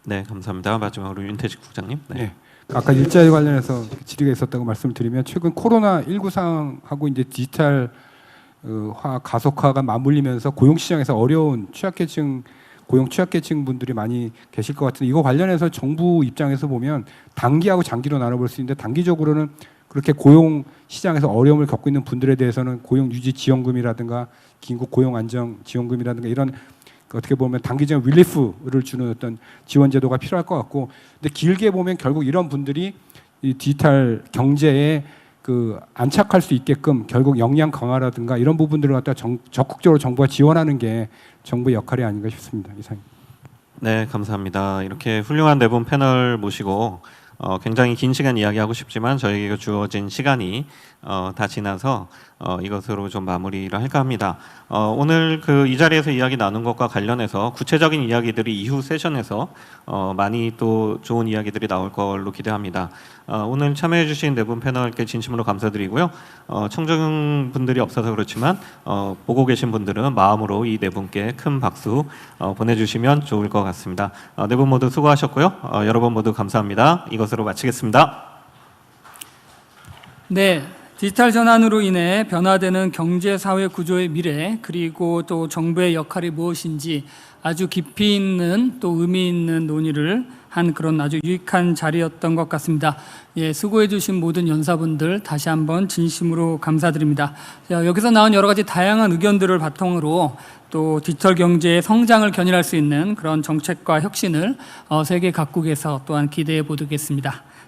네 감사합니다. 마지막으로 윤태식 국장님. 네. 네. 아까 일자리 관련해서 질의가 있었다고 말씀드리면 최근 코로나19 상황하고 이제 디지털 가속화가 맞물리면서 고용 시장에서 어려운 고용 취약계층 분들이 많이 계실 것 같은데 이거 관련해서 정부 입장에서 보면 단기하고 장기로 나눠볼 수 있는데 단기적으로는 그렇게 고용 시장에서 어려움을 겪고 있는 분들에 대해서는 고용 유지 지원금이라든가 긴급 고용 안정 지원금이라든가 이런 어떻게 보면 단기적인 릴리프를 주는 어떤 지원 제도가 필요할 것 같고 근데 길게 보면 결국 이런 분들이 이 디지털 경제에 그 안착할 수 있게끔 결국 역량 강화라든가 이런 부분들을 갖다 적극적으로 정부가 지원하는 게 정부의 역할이 아닌가 싶습니다. 이상입니다. 네, 감사합니다. 이렇게 훌륭한 네 분 패널 모시고 굉장히 긴 시간 이야기하고 싶지만 저희에게 주어진 시간이 다 지나서 이것으로 좀 마무리를 할까 합니다. 오늘 이 자리에서 이야기 나눈 것과 관련해서 구체적인 이야기들이 이후 세션에서 많이 또 좋은 이야기들이 나올 걸로 기대합니다. 오늘 참여해주신 네 분 패널께 진심으로 감사드리고요. 청중분들이 없어서 그렇지만 보고 계신 분들은 마음으로 이 네 분께 큰 박수 보내주시면 좋을 것 같습니다. 네 분 모두 수고하셨고요. 여러분 모두 감사합니다. 이것으로 마치겠습니다. 네, 디지털 전환으로 인해 변화되는 경제 사회 구조의 미래 그리고 또 정부의 역할이 무엇인지 아주 깊이 있는 또 의미 있는 논의를 한 그런 아주 유익한 자리였던 것 같습니다. 예, 수고해 주신 모든 연사분들 다시 한번 진심으로 감사드립니다. 자, 여기서 나온 여러 가지 다양한 의견들을 바탕으로 또 디지털 경제의 성장을 견인할 수 있는 그런 정책과 혁신을 세계 각국에서 또한 기대해 보겠습니다.